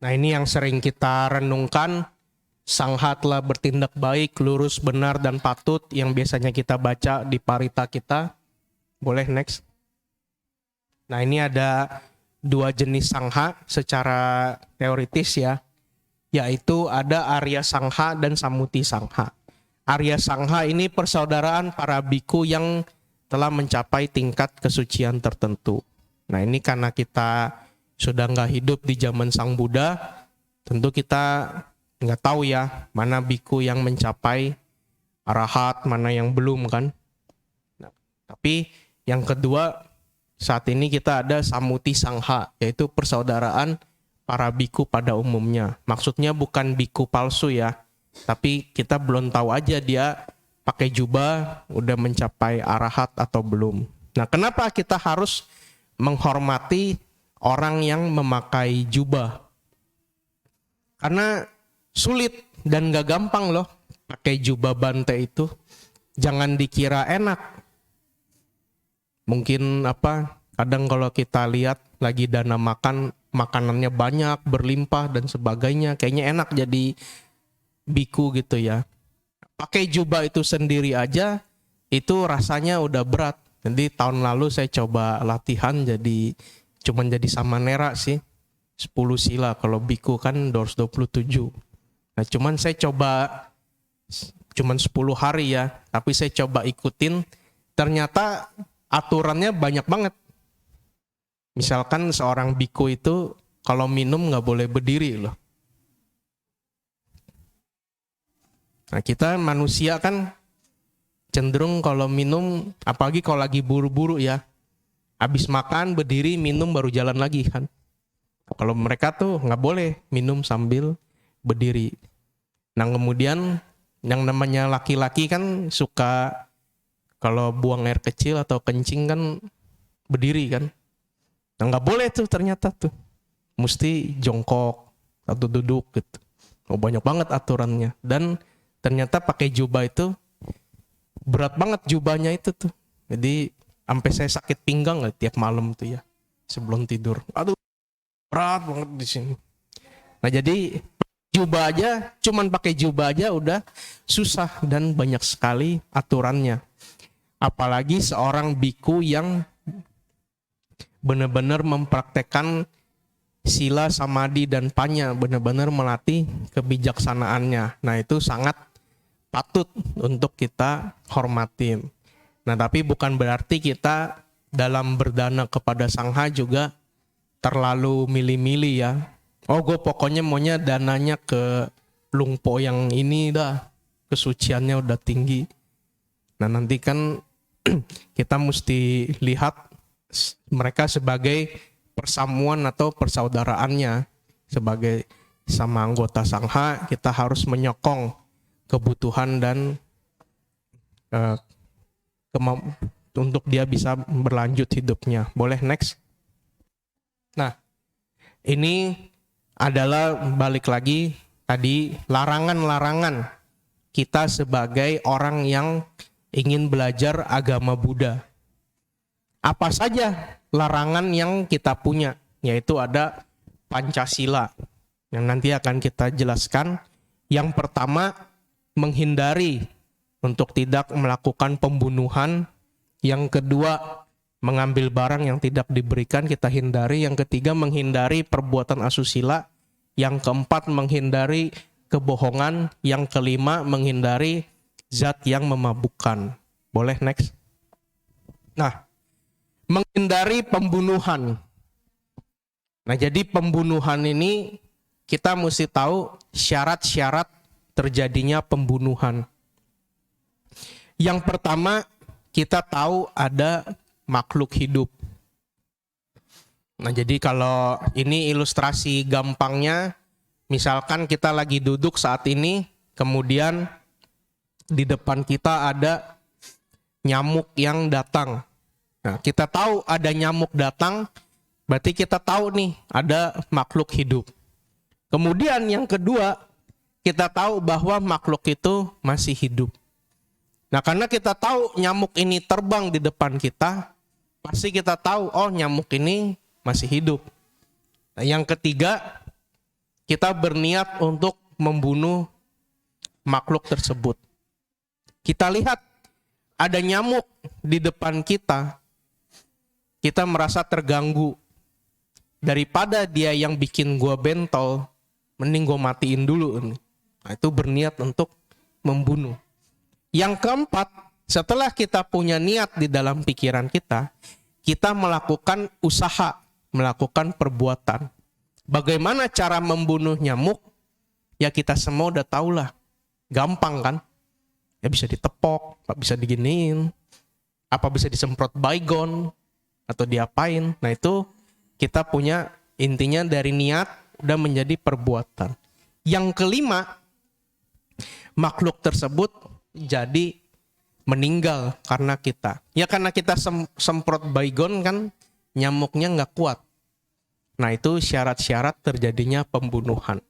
Nah ini yang sering kita renungkan. Sangha telah bertindak baik, lurus, benar, dan patut, yang biasanya kita baca di parita kita. Boleh next? Nah ini ada 2 jenis sangha secara teoritis ya, yaitu ada Arya Sangha dan Samuti Sangha. Arya Sangha ini persaudaraan para biku yang telah mencapai tingkat kesucian tertentu. Nah ini karena kita sudah nggak hidup di zaman Sang Buddha, tentu kita nggak tahu ya mana biku yang mencapai arahat, mana yang belum kan. Nah, tapi yang kedua, saat ini kita ada Samuti Sangha, yaitu persaudaraan para biku pada umumnya. Maksudnya bukan biku palsu ya, tapi kita belum tahu aja dia pakai jubah udah mencapai arahat atau belum. Nah kenapa kita harus menghormati orang yang memakai jubah? Karena sulit dan gak gampang loh pakai jubah bante itu. Jangan dikira enak. Mungkin kadang kalau kita lihat lagi dana makan, makanannya banyak, berlimpah dan sebagainya, kayaknya enak jadi biku gitu ya. Pakai jubah itu sendiri aja itu rasanya udah berat. Jadi tahun lalu saya coba latihan cuman jadi samanera sih. 10 sila, kalau biku kan 227. Nah cuman saya coba cuman 10 hari ya, tapi saya coba ikutin, ternyata aturannya banyak banget. Misalkan seorang biku itu kalau minum nggak boleh berdiri loh. Nah kita manusia kan cenderung kalau minum, apalagi kalau lagi buru-buru ya, habis makan berdiri, minum baru jalan lagi kan. Kalau mereka tuh nggak boleh minum sambil berdiri. Nah kemudian yang namanya laki-laki kan suka kalau buang air kecil atau kencing kan berdiri kan. Nah nggak boleh tuh ternyata tuh. Mesti jongkok atau duduk gitu. Oh, banyak banget aturannya. Dan ternyata pakai jubah itu berat banget jubahnya itu tuh. Jadi sampai saya sakit pinggang tiap malam tuh ya sebelum tidur. Aduh berat banget di sini. Nah jadi jubah aja, cuman pakai jubah aja udah susah dan banyak sekali aturannya. Apalagi seorang biku yang benar-benar mempraktekkan sila, samadhi, dan panya, benar-benar melatih kebijaksanaannya. Nah itu sangat patut untuk kita hormatin. Nah tapi bukan berarti kita dalam berdana kepada sangha juga terlalu milih-milih ya. Oh gue pokoknya maunya dananya ke lungpo yang ini dah, kesuciannya udah tinggi. Nah nanti kan kita mesti lihat mereka sebagai persamuan atau persaudaraannya. Sebagai sama anggota sangha kita harus menyokong kebutuhan dan untuk dia bisa berlanjut hidupnya. Boleh next? Nah ini adalah balik lagi tadi larangan-larangan kita sebagai orang yang ingin belajar agama Buddha. Apa saja larangan yang kita punya? Yaitu ada Pancasila yang nanti akan kita jelaskan. Yang pertama, menghindari untuk tidak melakukan pembunuhan. Yang kedua, mengambil barang yang tidak diberikan kita hindari. Yang ketiga, menghindari perbuatan asusila. Yang keempat, menghindari kebohongan. Yang kelima, menghindari zat yang memabukkan. Boleh next? Nah, menghindari pembunuhan. Nah, jadi pembunuhan ini kita mesti tahu syarat-syarat terjadinya pembunuhan. Yang pertama, kita tahu ada makhluk hidup. Nah, jadi kalau ini ilustrasi gampangnya, misalkan kita lagi duduk saat ini, kemudian di depan kita ada nyamuk yang datang. Nah, kita tahu ada nyamuk datang, berarti kita tahu nih ada makhluk hidup. Kemudian yang kedua, kita tahu bahwa makhluk itu masih hidup. Nah, karena kita tahu nyamuk ini terbang di depan kita, pasti kita tahu, oh nyamuk ini masih hidup. Nah, yang ketiga, kita berniat untuk membunuh makhluk tersebut. Kita lihat ada nyamuk di depan kita, kita merasa terganggu. Daripada dia yang bikin gua bentol, mending gua matiin dulu. Nah, itu berniat untuk membunuh. Yang keempat, setelah kita punya niat di dalam pikiran kita, kita melakukan usaha, melakukan perbuatan. Bagaimana cara membunuh nyamuk? Ya kita semua udah tahu lah. Gampang kan? Ya bisa ditepok, bisa diginiin, apa bisa disemprot baygon, atau diapain. Nah itu kita punya intinya dari niat udah menjadi perbuatan. Yang kelima, makhluk tersebut jadi meninggal karena kita. Ya karena kita semprot baygon kan nyamuknya nggak kuat. Nah itu syarat-syarat terjadinya pembunuhan.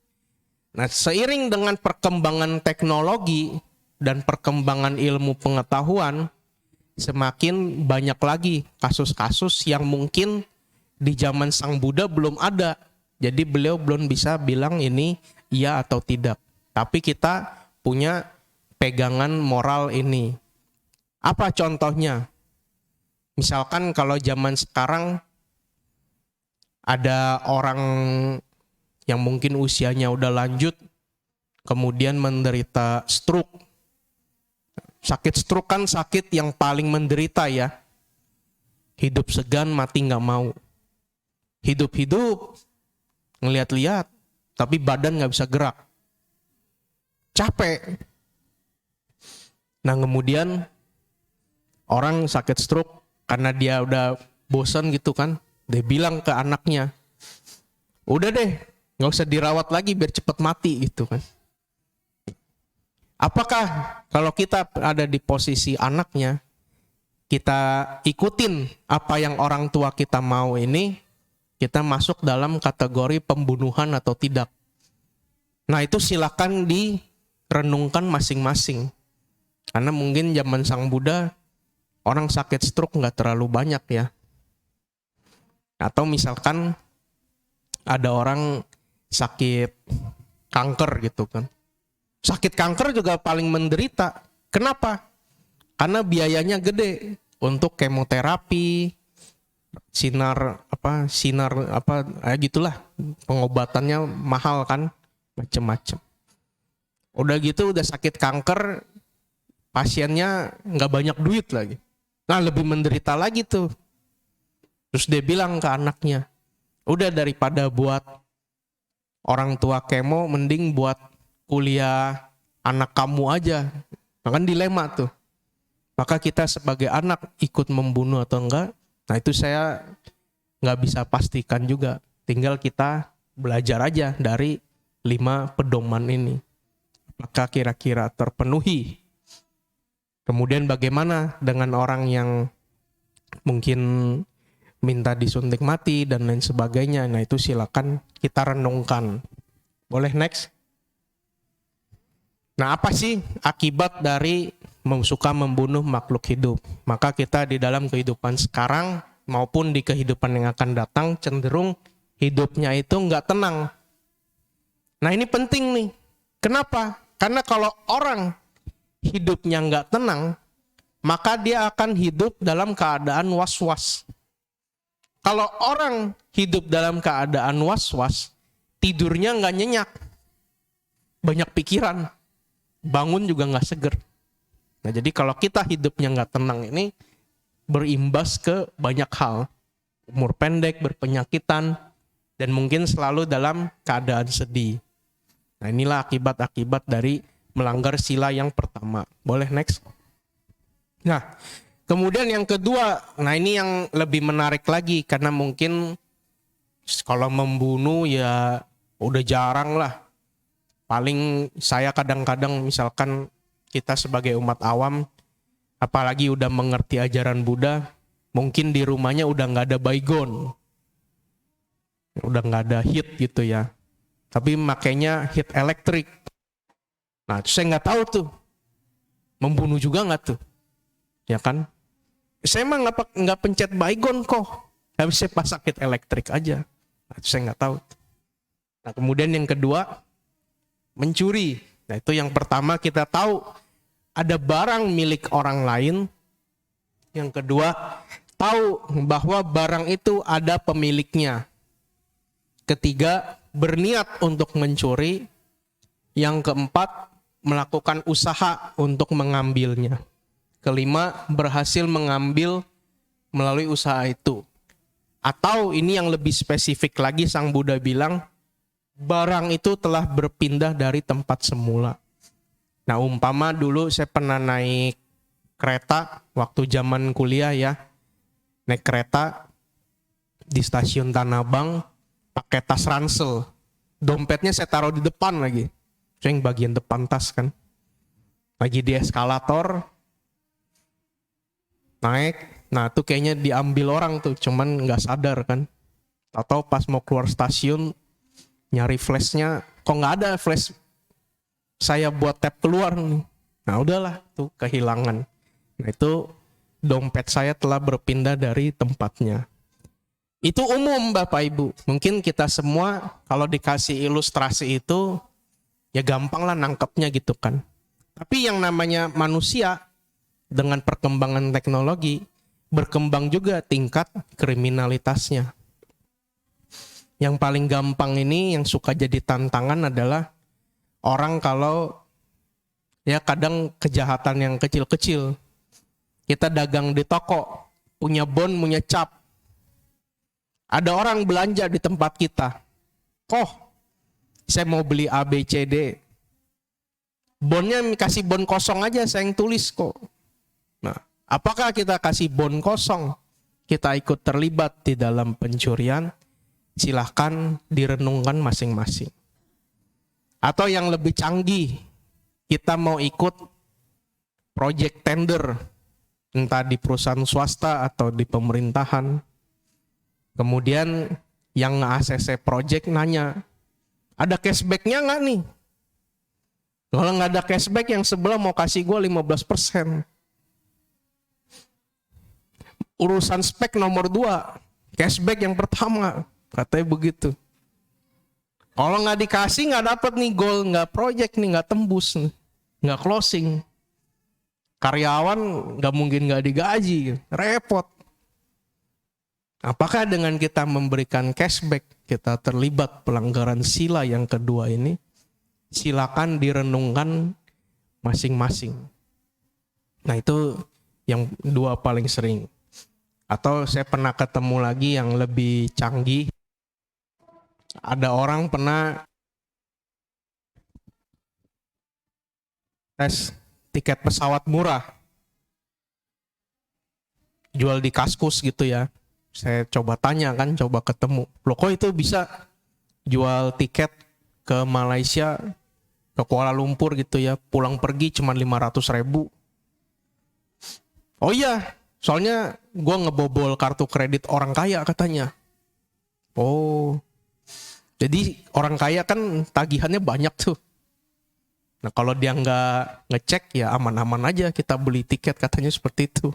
Nah seiring dengan perkembangan teknologi dan perkembangan ilmu pengetahuan, semakin banyak lagi kasus-kasus yang mungkin di zaman Sang Buddha belum ada. Jadi beliau belum bisa bilang ini iya atau tidak. Tapi kita punya pegangan moral ini. Apa contohnya? Misalkan kalau zaman sekarang ada orang yang mungkin usianya udah lanjut, kemudian menderita stroke. Sakit stroke kan sakit yang paling menderita ya. Hidup segan, mati nggak mau. Hidup-hidup, ngeliat-liat, tapi badan nggak bisa gerak. Capek. Nah kemudian orang sakit stroke karena dia udah bosan gitu kan. Dia bilang ke anaknya, udah deh, nggak usah dirawat lagi biar cepet mati gitu kan. Apakah kalau kita ada di posisi anaknya, kita ikutin apa yang orang tua kita mau ini, kita masuk dalam kategori pembunuhan atau tidak? Nah itu silakan direnungkan masing-masing. Karena mungkin zaman Sang Buddha, orang sakit stroke nggak terlalu banyak ya. Atau misalkan ada orang sakit kanker gitu kan. Sakit kanker juga paling menderita. Kenapa? Karena biayanya gede untuk kemoterapi, sinar gitulah, pengobatannya mahal kan, macem-macem. Udah gitu udah sakit kanker, pasiennya nggak banyak duit lagi. Nah lebih menderita lagi tuh. Terus dia bilang ke anaknya, udah daripada buat orang tua kemo, mending buat kuliah anak kamu aja. Nah, kan dilema tuh. Maka kita sebagai anak ikut membunuh atau enggak, nah itu saya nggak bisa pastikan juga. Tinggal kita belajar aja dari 5 pedoman ini. Apakah kira-kira terpenuhi? Kemudian bagaimana dengan orang yang mungkin minta disuntik mati dan lain sebagainya. Nah itu silakan kita renungkan. Boleh next? Nah, apa sih akibat dari suka membunuh makhluk hidup? Maka kita di dalam kehidupan sekarang maupun di kehidupan yang akan datang cenderung hidupnya itu nggak tenang. Nah, ini penting nih. Kenapa? Karena kalau orang hidupnya nggak tenang, maka dia akan hidup dalam keadaan was-was. Kalau orang hidup dalam keadaan was-was, tidurnya nggak nyenyak, banyak pikiran, bangun juga nggak seger. Nah, jadi kalau kita hidupnya nggak tenang ini berimbas ke banyak hal, umur pendek, berpenyakitan, dan mungkin selalu dalam keadaan sedih. Nah, inilah akibat-akibat dari melanggar sila yang pertama. Boleh next? Nah, kemudian yang kedua, nah ini yang lebih menarik lagi karena mungkin kalau membunuh ya udah jarang lah. Paling saya kadang-kadang misalkan kita sebagai umat awam, apalagi udah mengerti ajaran Buddha, mungkin di rumahnya udah nggak ada baygon, udah nggak ada heat gitu ya. Tapi makainya heat elektrik. Nah, saya nggak tahu tuh, membunuh juga nggak tuh, ya kan? Saya mah nggak pencet baygon kok, habis saya pasang heat elektrik aja. Nah, saya nggak tahu. Nah, kemudian yang kedua, mencuri. Nah, itu yang pertama kita tahu ada barang milik orang lain. Yang kedua, tahu bahwa barang itu ada pemiliknya. Ketiga, berniat untuk mencuri. Yang keempat, melakukan usaha untuk mengambilnya. Kelima, berhasil mengambil melalui usaha itu. Atau ini yang lebih spesifik lagi, Sang Buddha bilang, barang itu telah berpindah dari tempat semula. Nah, umpama dulu saya pernah naik kereta waktu zaman kuliah ya. Naik kereta di stasiun Tanah Abang pakai tas ransel. Dompetnya saya taruh di depan lagi. Saya yang bagian depan tas kan. Lagi di eskalator naik. Nah, itu kayaknya diambil orang tuh, cuman nggak sadar kan. Atau pas mau keluar stasiun nyari flashnya, kok nggak ada flash saya buat tap keluar nih. Nah, udahlah tuh kehilangan. Nah, itu dompet saya telah berpindah dari tempatnya. Itu umum Bapak Ibu. Mungkin kita semua kalau dikasih ilustrasi itu ya gampang lah nangkepnya gitu kan. Tapi yang namanya manusia dengan perkembangan teknologi berkembang juga tingkat kriminalitasnya. Yang paling gampang ini yang suka jadi tantangan adalah orang kalau ya kadang kejahatan yang kecil-kecil. Kita dagang di toko, punya bon, punya cap. Ada orang belanja di tempat kita. Saya mau beli A, B, C, D. Bonnya kasih bon kosong aja, saya yang tulis kok. Nah, apakah kita kasih bon kosong? Kita ikut terlibat di dalam pencurian? Silahkan direnungkan masing-masing. Atau yang lebih canggih, kita mau ikut project tender, entah di perusahaan swasta atau di pemerintahan. Kemudian yang nge-ACC project nanya, ada cashback-nya nggak nih? Kalau nggak ada cashback, yang sebelah mau kasih gue 15%. Urusan spek nomor 2, cashback yang pertama, katanya begitu. Kalau nggak dikasih nggak dapat nih goal, nggak project nih, nggak tembus, nggak closing. Karyawan nggak mungkin nggak digaji, repot. Apakah dengan kita memberikan cashback kita terlibat pelanggaran sila yang kedua ini? Silakan direnungkan masing-masing. Nah, itu yang dua paling sering. Atau saya pernah ketemu lagi yang lebih canggih. Ada orang pernah tes tiket pesawat murah. Jual di Kaskus gitu ya. Saya coba tanya kan, coba ketemu. Loh kok itu bisa jual tiket ke Malaysia, ke Kuala Lumpur gitu ya, pulang pergi cuma 500.000. Oh iya, soalnya gue ngebobol kartu kredit orang kaya katanya. Oh, jadi orang kaya kan tagihannya banyak tuh. Nah kalau dia nggak ngecek ya aman-aman aja kita beli tiket, katanya seperti itu.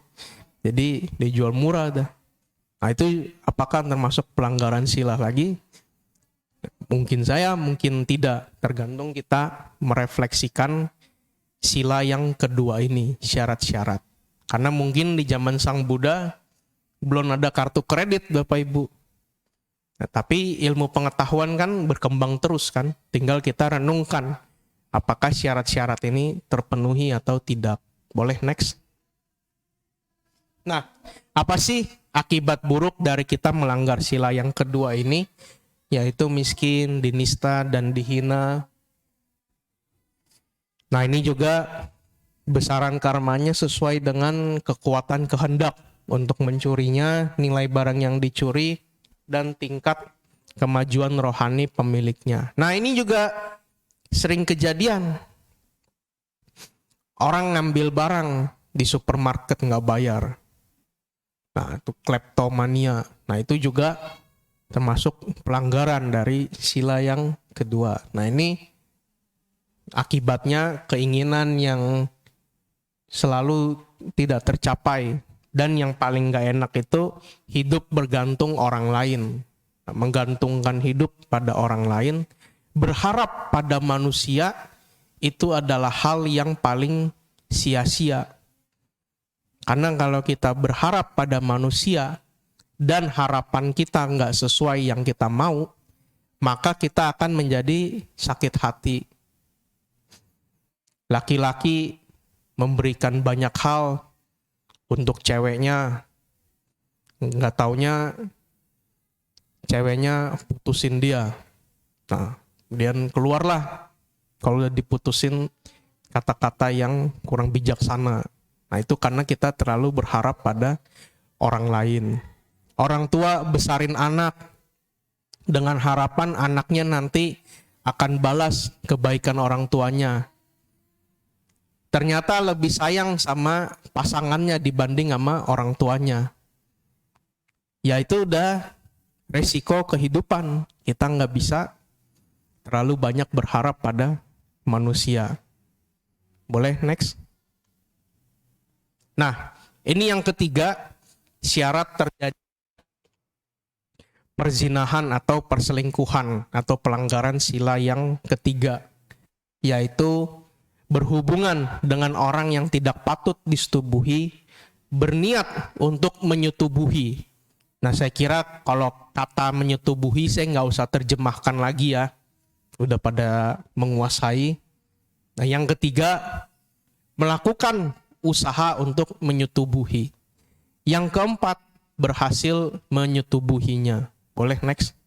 Jadi dijual murah dah. Nah itu apakah termasuk pelanggaran sila lagi? Mungkin saya, mungkin tidak. Tergantung kita merefleksikan sila yang kedua ini, syarat-syarat. Karena mungkin di zaman Sang Buddha belum ada kartu kredit Bapak Ibu. Nah, tapi ilmu pengetahuan kan berkembang terus kan. Tinggal kita renungkan apakah syarat-syarat ini terpenuhi atau tidak. Boleh next. Nah, apa sih akibat buruk dari kita melanggar sila yang kedua ini? Yaitu miskin, dinista, dan dihina. Nah ini juga besaran karmanya sesuai dengan kekuatan kehendak untuk mencurinya, nilai barang yang dicuri, dan tingkat kemajuan rohani pemiliknya. Nah ini juga sering kejadian. Orang ngambil barang di supermarket nggak bayar. Nah itu kleptomania. Nah itu juga termasuk pelanggaran dari sila yang kedua. Nah ini akibatnya keinginan yang selalu tidak tercapai. Dan yang paling gak enak itu hidup bergantung orang lain. Menggantungkan hidup pada orang lain, berharap pada manusia, itu adalah hal yang paling sia-sia. Karena kalau kita berharap pada manusia dan harapan kita gak sesuai yang kita mau, maka kita akan menjadi sakit hati. Laki-laki memberikan banyak hal untuk ceweknya, nggak taunya ceweknya putusin dia. Nah, kemudian keluarlah kalau udah diputusin kata-kata yang kurang bijaksana. Nah, itu karena kita terlalu berharap pada orang lain. Orang tua besarin anak dengan harapan anaknya nanti akan balas kebaikan orang tuanya. Ternyata lebih sayang sama pasangannya dibanding sama orang tuanya. Ya itu udah resiko kehidupan. Kita nggak bisa terlalu banyak berharap pada manusia. Boleh next? Nah, ini yang ketiga, syarat terjadi perzinahan atau perselingkuhan atau pelanggaran sila yang ketiga, yaitu berhubungan dengan orang yang tidak patut disetubuhi, berniat untuk menyetubuhi. Nah saya kira kalau kata menyetubuhi saya nggak usah terjemahkan lagi ya, udah pada menguasai. Nah yang ketiga, melakukan usaha untuk menyetubuhi. Yang keempat, berhasil menyetubuhinya. Boleh next.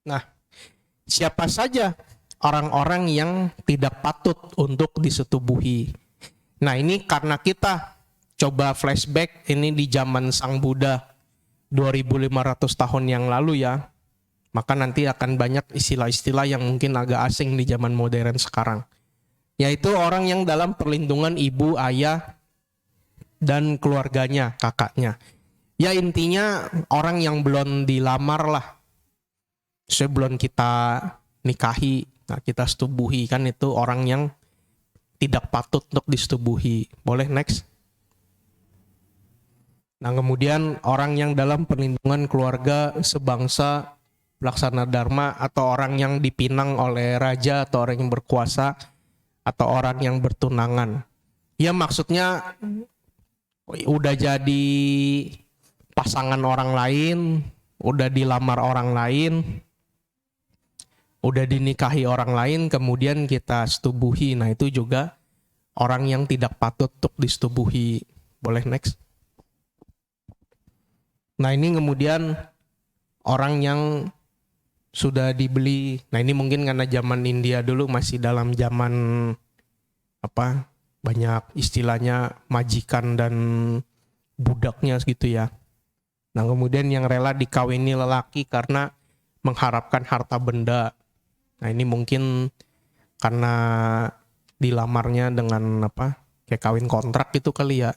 Nah siapa saja orang-orang yang tidak patut untuk disetubuhi. Nah ini karena kita coba flashback ini di zaman Sang Buddha 2500 tahun yang lalu ya. Maka nanti akan banyak istilah-istilah yang mungkin agak asing di zaman modern sekarang. Yaitu orang yang dalam perlindungan ibu, ayah, dan keluarganya, kakaknya. Ya intinya orang yang belum dilamar lah. Sebelum kita nikahi, nah kita setubuhi, kan itu orang yang tidak patut untuk disetubuhi. Boleh next. Nah kemudian orang yang dalam perlindungan keluarga, sebangsa, pelaksana dharma, atau orang yang dipinang oleh raja atau orang yang berkuasa, atau orang yang bertunangan. Ya maksudnya udah jadi pasangan orang lain, udah dilamar orang lain, udah dinikahi orang lain, kemudian kita setubuhi. Nah itu juga orang yang tidak patut untuk disetubuhi. Boleh next. Nah ini kemudian orang yang sudah dibeli. Nah ini mungkin karena zaman India dulu masih dalam zaman banyak istilahnya majikan dan budaknya gitu ya. Nah kemudian yang rela dikawini lelaki karena mengharapkan harta benda. Nah ini mungkin karena dilamarnya dengan kayak kawin kontrak gitu kali ya.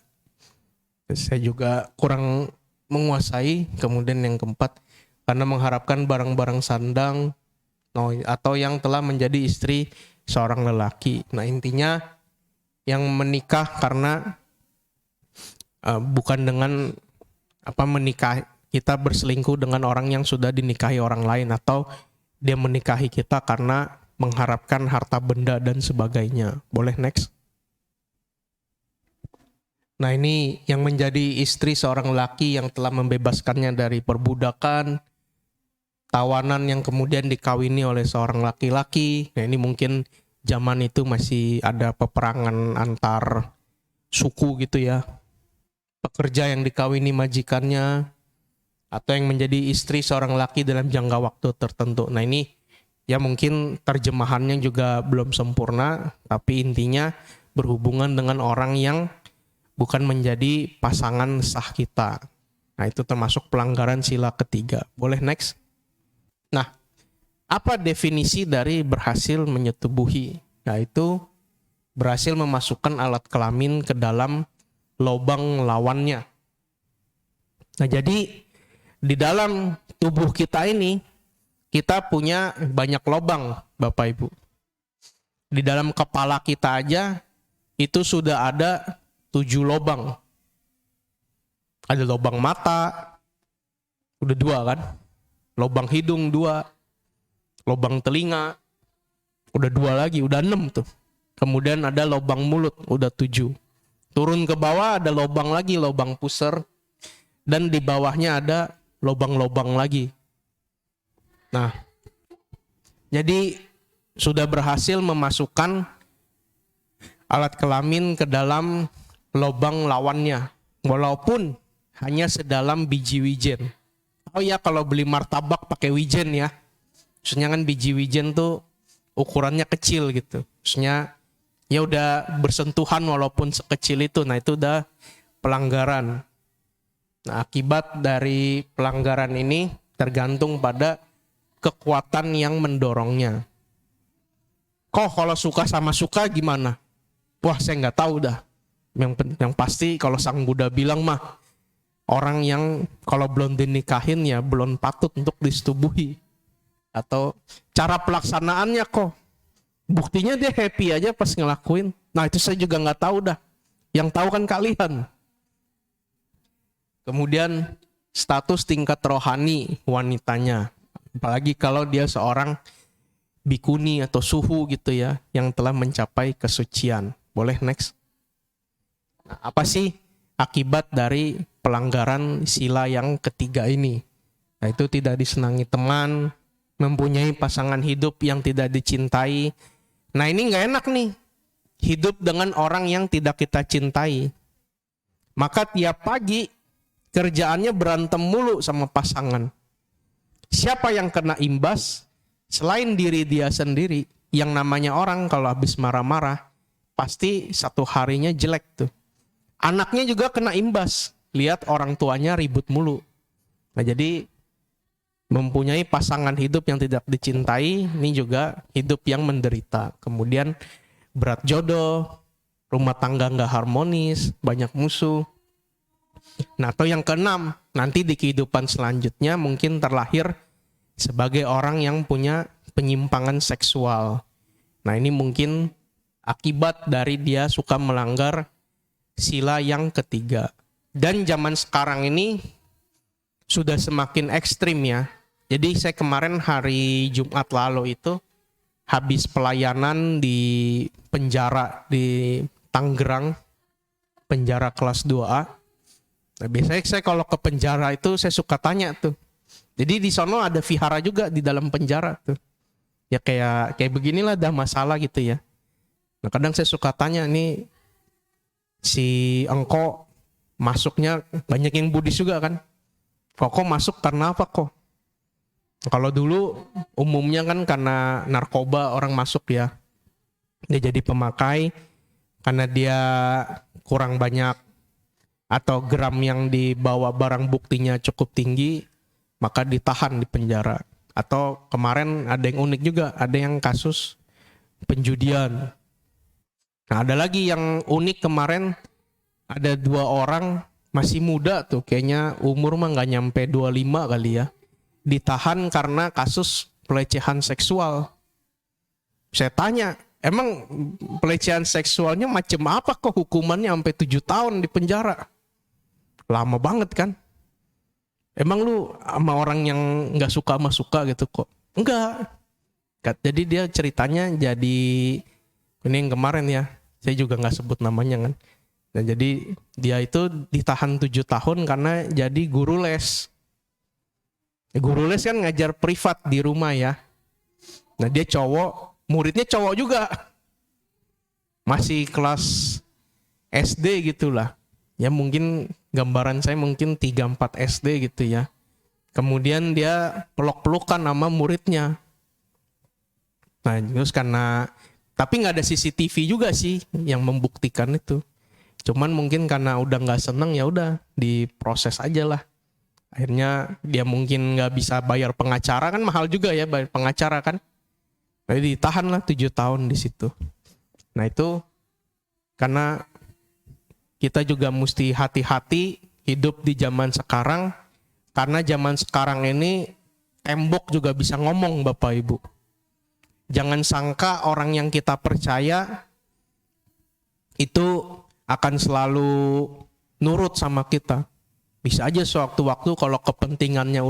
Saya juga kurang menguasai. Kemudian yang keempat, karena mengharapkan barang-barang sandang atau yang telah menjadi istri seorang lelaki. Nah intinya yang menikah karena bukan dengan menikah, kita berselingkuh dengan orang yang sudah dinikahi orang lain, atau dia menikahi kita karena mengharapkan harta benda dan sebagainya. Boleh next? Nah ini yang menjadi istri seorang lelaki yang telah membebaskannya dari perbudakan, tawanan yang kemudian dikawini oleh seorang laki-laki. Nah ini mungkin zaman itu masih ada peperangan antar suku gitu ya. Pekerja yang dikawini majikannya, atau yang menjadi istri seorang laki dalam jangka waktu tertentu. Nah ini ya mungkin terjemahannya juga belum sempurna, tapi intinya berhubungan dengan orang yang bukan menjadi pasangan sah kita. Nah itu termasuk pelanggaran sila ketiga. Boleh next? Nah, apa definisi dari berhasil menyetubuhi? Yaitu berhasil memasukkan alat kelamin ke dalam lubang lawannya. Nah jadi di dalam tubuh kita ini, kita punya banyak lubang, Bapak Ibu. Di dalam kepala kita aja, itu sudah ada 7 lubang. Ada lubang mata, udah 2 kan? Lubang hidung 2, lubang telinga, udah 2 lagi, udah 6 tuh. Kemudian ada lubang mulut, udah 7. Turun ke bawah ada lubang lagi, lubang pusar. Dan di bawahnya ada lubang-lubang lagi. Nah, jadi sudah berhasil memasukkan alat kelamin ke dalam lubang lawannya. Walaupun hanya sedalam biji wijen. Oh ya, kalau beli martabak pakai wijen ya. Maksudnya kan biji wijen tuh ukurannya kecil gitu. Maksudnya ya udah bersentuhan walaupun sekecil itu. Nah itu udah pelanggaran. Nah akibat dari pelanggaran ini tergantung pada kekuatan yang mendorongnya. Kok kalau suka sama suka gimana? Wah saya nggak tahu dah. Yang pasti kalau Sang Buddha bilang mah, orang yang kalau belum dinikahin ya belum patut untuk disetubuhi. Atau cara pelaksanaannya kok, buktinya dia happy aja pas ngelakuin. Nah itu saya juga nggak tahu dah. Yang tahu kan kalian. Kemudian status tingkat rohani wanitanya. Apalagi kalau dia seorang bikuni atau suhu gitu ya, yang telah mencapai kesucian. Boleh next? Nah, apa sih akibat dari pelanggaran sila yang ketiga ini? Nah itu tidak disenangi teman, mempunyai pasangan hidup yang tidak dicintai. Nah ini nggak enak nih, hidup dengan orang yang tidak kita cintai. Maka tiap pagi kerjaannya berantem mulu sama pasangan. Siapa yang kena imbas? Selain diri dia sendiri, yang namanya orang kalau habis marah-marah, pasti satu harinya jelek tuh. Anaknya juga kena imbas, lihat orang tuanya ribut mulu. Nah jadi mempunyai pasangan hidup yang tidak dicintai, ini juga hidup yang menderita. Kemudian berat jodoh, rumah tangga nggak harmonis, banyak musuh. Nah atau yang keenam, nanti di kehidupan selanjutnya mungkin terlahir sebagai orang yang punya penyimpangan seksual. Nah ini mungkin akibat dari dia suka melanggar sila yang ketiga. Dan zaman sekarang ini sudah semakin ekstrim ya. Jadi saya kemarin hari Jumat lalu itu habis pelayanan di penjara di Tangerang, penjara kelas 2A. Nah, biasanya saya kalau ke penjara itu saya suka tanya tuh. Jadi di sono ada vihara juga di dalam penjara tuh. Ya kayak beginilah dah masalah gitu ya. Nah kadang saya suka tanya nih, si engkau masuknya banyak yang Buddhis juga kan. Kok masuk karena apa kok? Kalau dulu umumnya kan karena narkoba orang masuk ya. Dia jadi pemakai karena dia kurang banyak atau gram yang dibawa barang buktinya cukup tinggi, maka ditahan di penjara. Atau kemarin ada yang unik juga, ada yang kasus penjudian. Nah ada lagi yang unik kemarin, ada 2 orang masih muda tuh, kayaknya umur mah nggak nyampe 25 kali ya, ditahan karena kasus pelecehan seksual. Saya tanya, Emang pelecehan seksualnya macam apa kok hukumannya sampai 7 tahun di penjara? Lama banget kan? Emang lu sama orang yang nggak suka sama suka gitu kok? Enggak. Jadi dia ceritanya jadi ini yang kemarin ya, saya juga nggak sebut namanya kan. Nah jadi dia itu ditahan 7 tahun karena jadi guru les. Guru les kan ngajar privat di rumah ya. Nah dia cowok, muridnya cowok juga. Masih kelas SD gitulah. Ya mungkin gambaran saya mungkin 3-4 SD gitu ya. Kemudian dia peluk-pelukan sama muridnya. Nah terus tapi nggak ada CCTV juga sih yang membuktikan itu. Cuman mungkin karena udah nggak seneng ya udah diproses aja lah. Akhirnya dia mungkin nggak bisa bayar pengacara, kan mahal juga ya bayar pengacara kan. Jadi ditahan lah 7 tahun di situ. Nah itu karena kita juga mesti hati-hati hidup di zaman sekarang. Karena zaman sekarang ini tembok juga bisa ngomong Bapak Ibu. Jangan sangka orang yang kita percaya itu akan selalu nurut sama kita. Bisa aja sewaktu-waktu kalau kepentingannya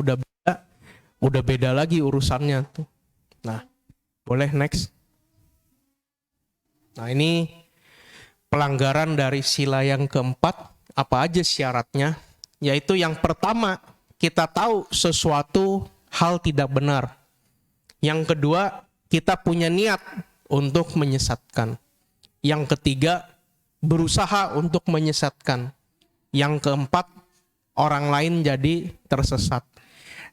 udah beda lagi urusannya tuh. Nah, boleh next. Nah, ini pelanggaran dari sila yang keempat, apa aja syaratnya? Yaitu yang pertama, kita tahu sesuatu hal tidak benar. Yang kedua, kita punya niat untuk menyesatkan. Yang ketiga, berusaha untuk menyesatkan. Yang keempat, orang lain jadi tersesat.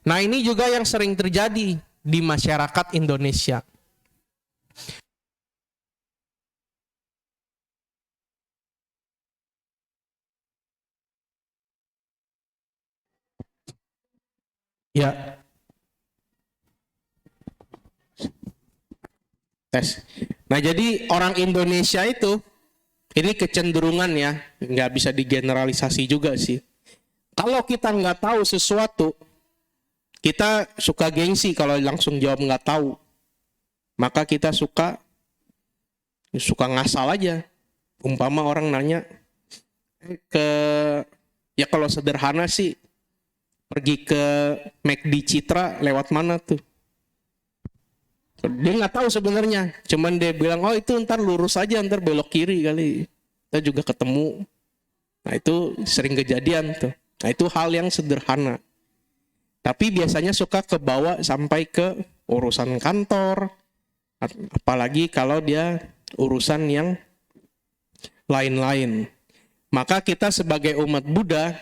Nah ini juga yang sering terjadi di masyarakat Indonesia. Ya. Tes. Nah jadi orang Indonesia itu, ini kecenderungan ya, nggak bisa digeneralisasi juga sih. Kalau kita nggak tahu sesuatu, kita suka gengsi kalau langsung jawab nggak tahu. Maka kita suka ngasal aja. Umpama orang nanya ya kalau sederhana sih, pergi ke McD Citra lewat mana tuh? Dia nggak tahu sebenarnya, cuman dia bilang oh itu ntar lurus aja, ntar belok kiri kali. Kita juga ketemu. Nah itu sering kejadian tuh. Nah itu hal yang sederhana. Tapi biasanya suka kebawa sampai ke urusan kantor. Apalagi kalau dia urusan yang lain-lain. Maka kita sebagai umat Buddha,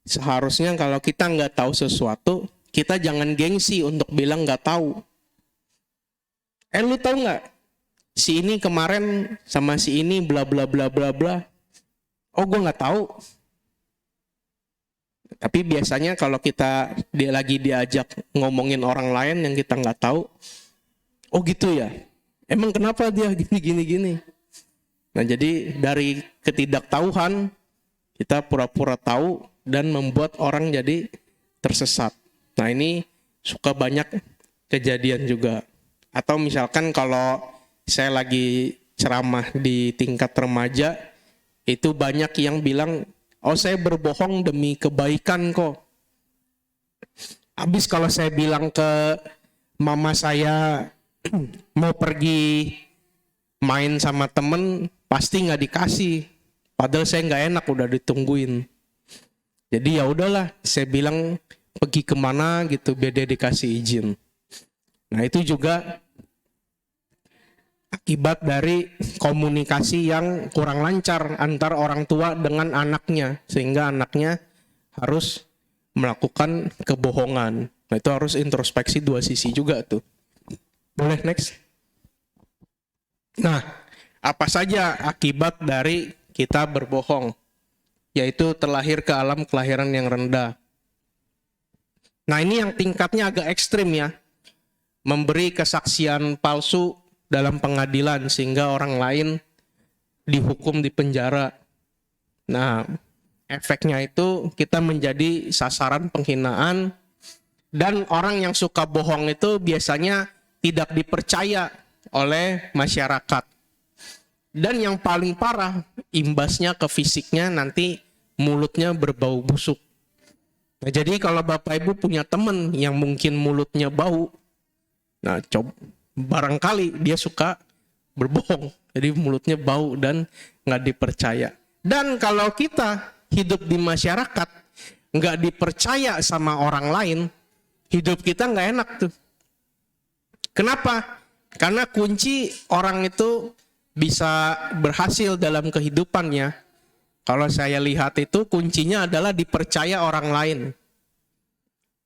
seharusnya kalau kita nggak tahu sesuatu, kita jangan gengsi untuk bilang nggak tahu. Lu tahu nggak? Si ini kemarin sama si ini bla bla bla bla bla. Oh gue nggak tahu. Tapi biasanya kalau dia lagi diajak ngomongin orang lain yang kita nggak tahu, oh gitu ya. Emang kenapa dia gini. Nah jadi dari ketidaktahuan kita pura-pura tahu dan membuat orang jadi tersesat. Nah ini suka banyak kejadian juga. Atau misalkan kalau saya lagi ceramah di tingkat remaja, itu banyak yang bilang, oh saya berbohong demi kebaikan kok. Habis kalau saya bilang ke mama saya mau pergi main sama temen, pasti nggak dikasih. Padahal saya nggak enak udah ditungguin. Jadi ya udahlah, saya bilang pergi kemana gitu biar dia dikasih izin. Nah itu juga akibat dari komunikasi yang kurang lancar antar orang tua dengan anaknya, sehingga anaknya harus melakukan kebohongan. Nah itu harus introspeksi dua sisi juga tuh. Boleh next. Nah apa saja akibat dari kita berbohong? Yaitu terlahir ke alam kelahiran yang rendah. Nah ini yang tingkatnya agak ekstrim ya. Memberi kesaksian palsu dalam pengadilan sehingga orang lain dihukum di penjara. Nah, efeknya itu kita menjadi sasaran penghinaan dan orang yang suka bohong itu biasanya tidak dipercaya oleh masyarakat. Dan yang paling parah, imbasnya ke fisiknya nanti mulutnya berbau busuk. Nah, jadi kalau Bapak Ibu punya teman yang mungkin mulutnya bau, nah barangkali dia suka berbohong. Jadi mulutnya bau dan nggak dipercaya. Dan kalau kita hidup di masyarakat, nggak dipercaya sama orang lain, hidup kita nggak enak tuh. Kenapa? Karena kunci orang itu bisa berhasil dalam kehidupannya, kalau saya lihat itu kuncinya adalah dipercaya orang lain.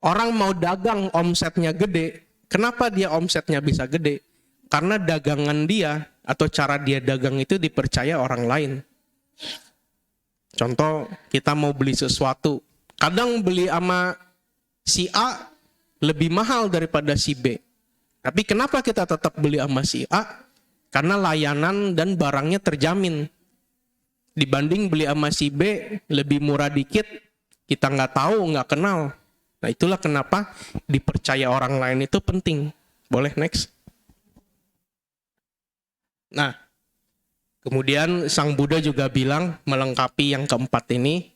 Orang mau dagang omsetnya gede, kenapa dia omsetnya bisa gede? Karena dagangan dia atau cara dia dagang itu dipercaya orang lain. Contoh, kita mau beli sesuatu, kadang beli sama si A lebih mahal daripada si B. Tapi kenapa kita tetap beli sama si A? Karena layanan dan barangnya terjamin. Dibanding beli sama si B, lebih murah dikit, kita nggak tahu, nggak kenal. Nah, itulah kenapa dipercaya orang lain itu penting. Boleh next? Nah, kemudian Sang Buddha juga bilang melengkapi yang keempat ini,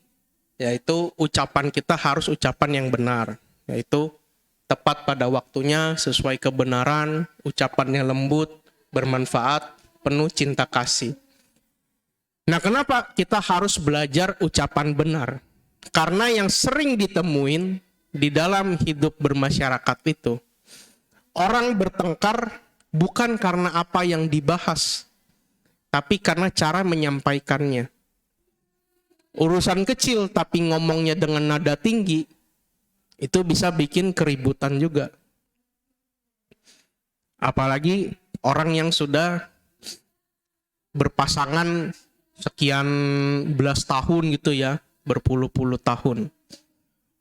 yaitu ucapan kita harus ucapan yang benar. Yaitu tepat pada waktunya, sesuai kebenaran, ucapannya lembut, bermanfaat, penuh cinta kasih. Nah, kenapa kita harus belajar ucapan benar? Karena yang sering ditemuin di dalam hidup bermasyarakat itu, orang bertengkar bukan karena apa yang dibahas, tapi karena cara menyampaikannya. Urusan kecil tapi ngomongnya dengan nada tinggi, itu bisa bikin keributan juga. Apalagi orang yang sudah berpasangan sekian belas tahun gitu ya, berpuluh-puluh tahun.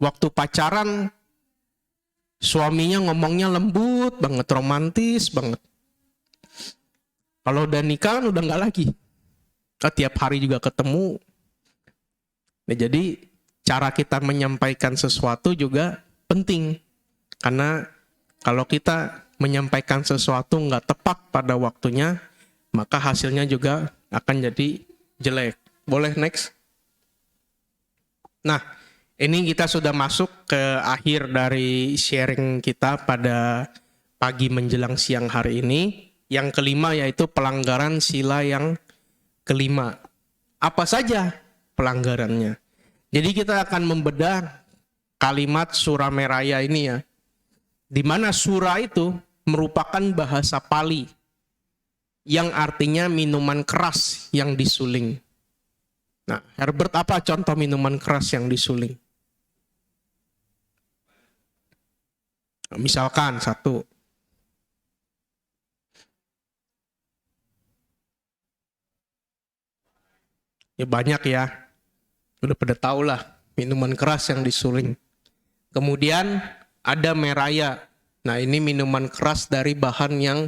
Waktu pacaran, suaminya ngomongnya lembut banget, romantis banget. Kalau udah nikah kan udah nggak lagi. Tiap hari juga ketemu. Nah, jadi cara kita menyampaikan sesuatu juga penting. Karena kalau kita menyampaikan sesuatu nggak tepat pada waktunya, maka hasilnya juga akan jadi jelek. Boleh next? Nah, ini kita sudah masuk ke akhir dari sharing kita pada pagi menjelang siang hari ini. Yang kelima yaitu pelanggaran sila yang kelima. Apa saja pelanggarannya? Jadi kita akan membedah kalimat Surameraya ini ya. Di mana sura itu merupakan bahasa Pali yang artinya minuman keras yang disuling. Nah, Herbert, apa contoh minuman keras yang disuling? Misalkan satu. Ya banyak ya. Udah pada tahu lah minuman keras yang disuling. Kemudian ada meraya. Nah, ini minuman keras dari bahan yang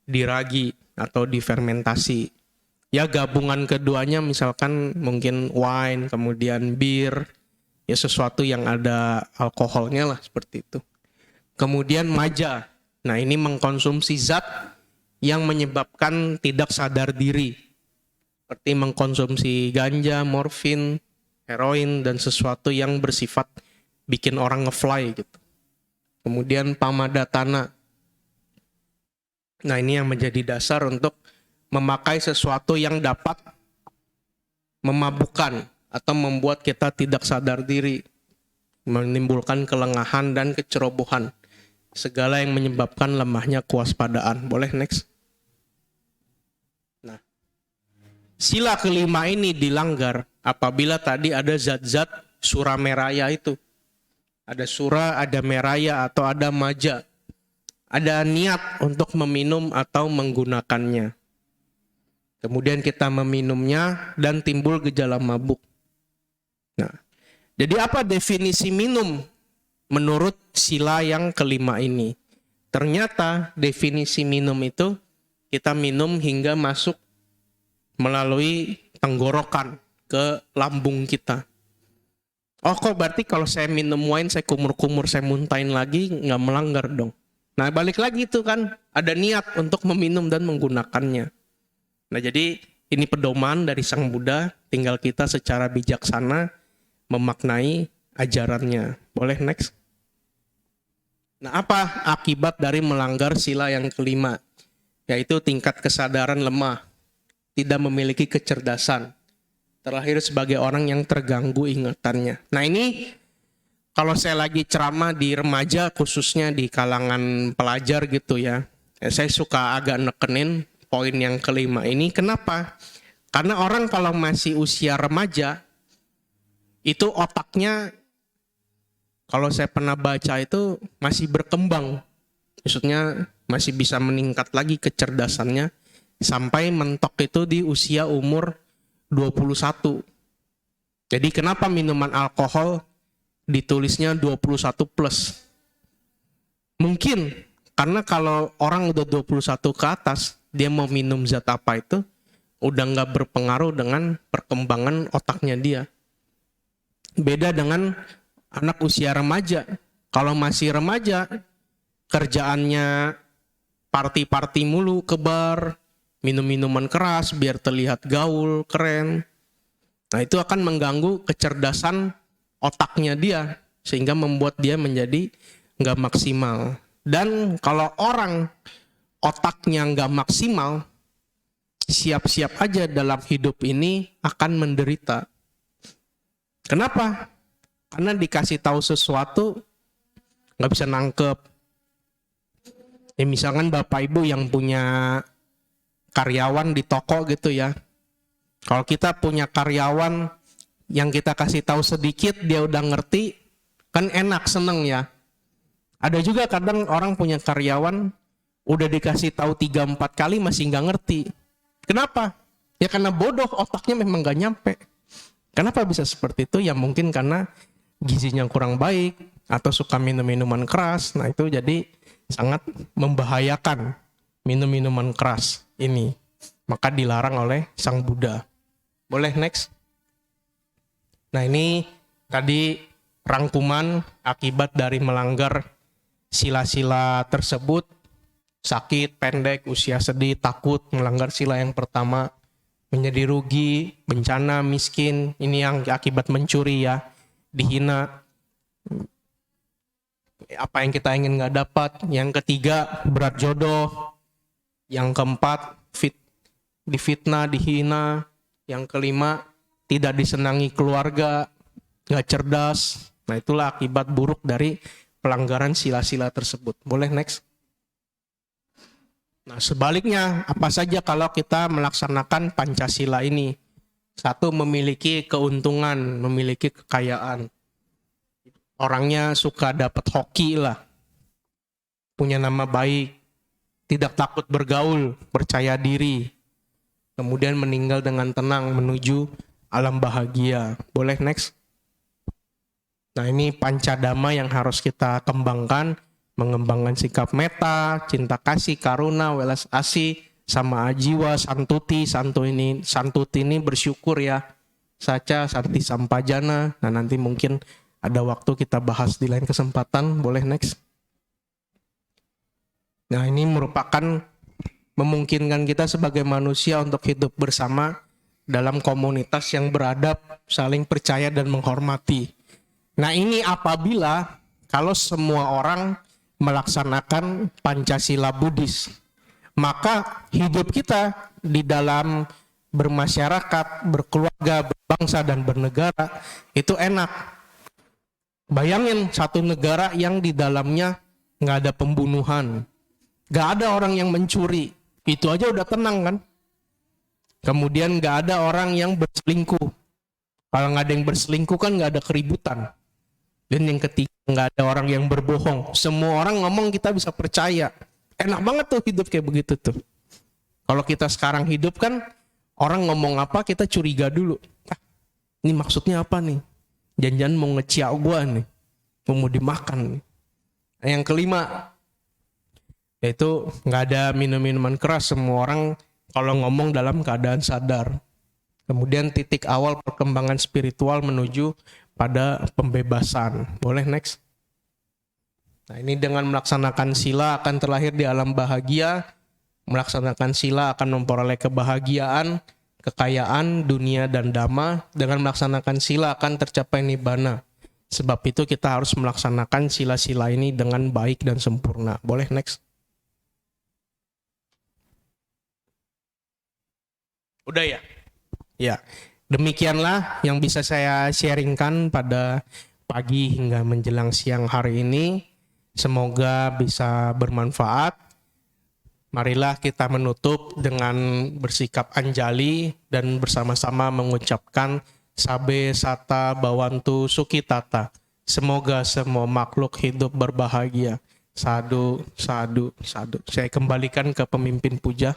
diragi atau difermentasi. Ya gabungan keduanya misalkan mungkin wine, kemudian bir, ya sesuatu yang ada alkoholnya lah seperti itu. Kemudian maja. Nah, ini mengkonsumsi zat yang menyebabkan tidak sadar diri. Seperti mengkonsumsi ganja, morfin, heroin, dan sesuatu yang bersifat bikin orang ngefly gitu. Kemudian pamadatana. Nah, ini yang menjadi dasar untuk memakai sesuatu yang dapat memabukkan atau membuat kita tidak sadar diri, menimbulkan kelengahan dan kecerobohan, segala yang menyebabkan lemahnya kewaspadaan. Boleh next? Nah, sila kelima ini dilanggar apabila tadi ada zat-zat surameraya itu. Ada sura, ada meraya, atau ada maja. Ada niat untuk meminum atau menggunakannya. Kemudian kita meminumnya dan timbul gejala mabuk. Nah, jadi apa definisi minum menurut sila yang kelima ini? Ternyata definisi minum itu kita minum hingga masuk melalui tenggorokan ke lambung kita. Oh, kok berarti kalau saya minum wine, saya kumur-kumur, saya muntahin lagi, nggak melanggar dong. Nah, balik lagi itu kan ada niat untuk meminum dan menggunakannya. Nah, jadi ini pedoman dari Sang Buddha, tinggal kita secara bijaksana memaknai ajarannya. Boleh next? Nah, apa akibat dari melanggar sila yang kelima? Yaitu tingkat kesadaran lemah, tidak memiliki kecerdasan, terlahir sebagai orang yang terganggu ingatannya. Nah, ini kalau saya lagi ceramah di remaja, khususnya di kalangan pelajar gitu ya, saya suka agak nekenin poin yang kelima ini. Kenapa? Karena orang kalau masih usia remaja, itu otaknya, kalau saya pernah baca itu masih berkembang. Maksudnya masih bisa meningkat lagi kecerdasannya sampai mentok itu di usia umur 21. Jadi kenapa minuman alkohol ditulisnya 21 plus? Mungkin karena kalau orang udah 21 ke atas, dia mau minum zat apa itu udah nggak berpengaruh dengan perkembangan otaknya dia. Beda dengan anak usia remaja. Kalau masih remaja, kerjaannya party-party mulu ke bar, minum minuman keras biar terlihat gaul, keren. Nah, itu akan mengganggu kecerdasan otaknya dia, sehingga membuat dia menjadi nggak maksimal. Dan kalau orang otaknya nggak maksimal, siap-siap aja dalam hidup ini akan menderita. Kenapa? Karena dikasih tahu sesuatu nggak bisa nangkep. Ya misalkan Bapak Ibu yang punya karyawan di toko gitu ya. Kalau kita punya karyawan yang kita kasih tahu sedikit dia udah ngerti, kan enak, seneng ya. Ada juga kadang orang punya karyawan udah dikasih tahu 3-4 kali masih nggak ngerti. Kenapa? Ya karena bodoh, otaknya memang nggak nyampe. Kenapa bisa seperti itu? Ya mungkin karena gizinya kurang baik atau suka minum minuman keras. Nah, itu jadi sangat membahayakan minum minuman keras ini. Maka dilarang oleh Sang Buddha. Boleh next? Nah, ini tadi rangkuman akibat dari melanggar sila-sila tersebut. Sakit, pendek, usia sedih, takut, melanggar sila yang pertama, menjadi rugi, bencana, miskin, ini yang akibat mencuri ya, dihina, apa yang kita ingin nggak dapat. Yang ketiga, berat jodoh. Yang keempat, difitnah, dihina. Yang kelima, tidak disenangi keluarga, nggak cerdas. Nah, itulah akibat buruk dari pelanggaran sila-sila tersebut. Boleh next? Nah, sebaliknya, apa saja kalau kita melaksanakan Pancasila ini? Satu, memiliki keuntungan, memiliki kekayaan. Orangnya suka dapat hoki lah. Punya nama baik. Tidak takut bergaul, percaya diri. Kemudian meninggal dengan tenang menuju alam bahagia. Boleh next? Nah, ini pancadama yang harus kita kembangkan. Mengembangkan sikap meta, cinta kasih, karuna, welas asih, sama ajiwa, santuti. Santuti ini bersyukur ya. Saca, santi sampajana. Nah, nanti mungkin ada waktu kita bahas di lain kesempatan. Boleh next? Nah, ini merupakan memungkinkan kita sebagai manusia untuk hidup bersama dalam komunitas yang beradab, saling percaya dan menghormati. Nah, ini apabila kalau semua orang melaksanakan Pancasila Buddhis, maka hidup kita di dalam bermasyarakat, berkeluarga, berbangsa, dan bernegara itu enak. Bayangin satu negara yang di dalamnya nggak ada pembunuhan, nggak ada orang yang mencuri, itu aja udah tenang kan. Kemudian nggak ada orang yang berselingkuh. Kalau nggak ada yang berselingkuh kan nggak ada keributan. Dan yang ketiga, nggak ada orang yang berbohong. Semua orang ngomong kita bisa percaya. Enak banget tuh hidup kayak begitu tuh. Kalau kita sekarang hidup kan, orang ngomong apa kita curiga dulu. Ini maksudnya apa nih? Jangan-jangan mau ngeciak gua nih. Mau dimakan nih. Nah, yang kelima, yaitu nggak ada minum-minuman keras. Semua orang kalau ngomong dalam keadaan sadar. Kemudian titik awal perkembangan spiritual menuju pada pembebasan. Boleh next? Nah, ini dengan melaksanakan sila akan terlahir di alam bahagia, melaksanakan sila akan memperoleh kebahagiaan, kekayaan, dunia, dan dhamma. Dengan melaksanakan sila akan tercapai nibbana. Sebab itu kita harus melaksanakan sila-sila ini dengan baik dan sempurna. Boleh next? Udah ya? Ya, demikianlah yang bisa saya sharingkan pada pagi hingga menjelang siang hari ini. Semoga bisa bermanfaat. Marilah kita menutup dengan bersikap anjali dan bersama-sama mengucapkan Sabe Sata Bawantu Sukitata. Semoga semua makhluk hidup berbahagia. Sadu, sadu, sadu. Saya kembalikan ke pemimpin puja.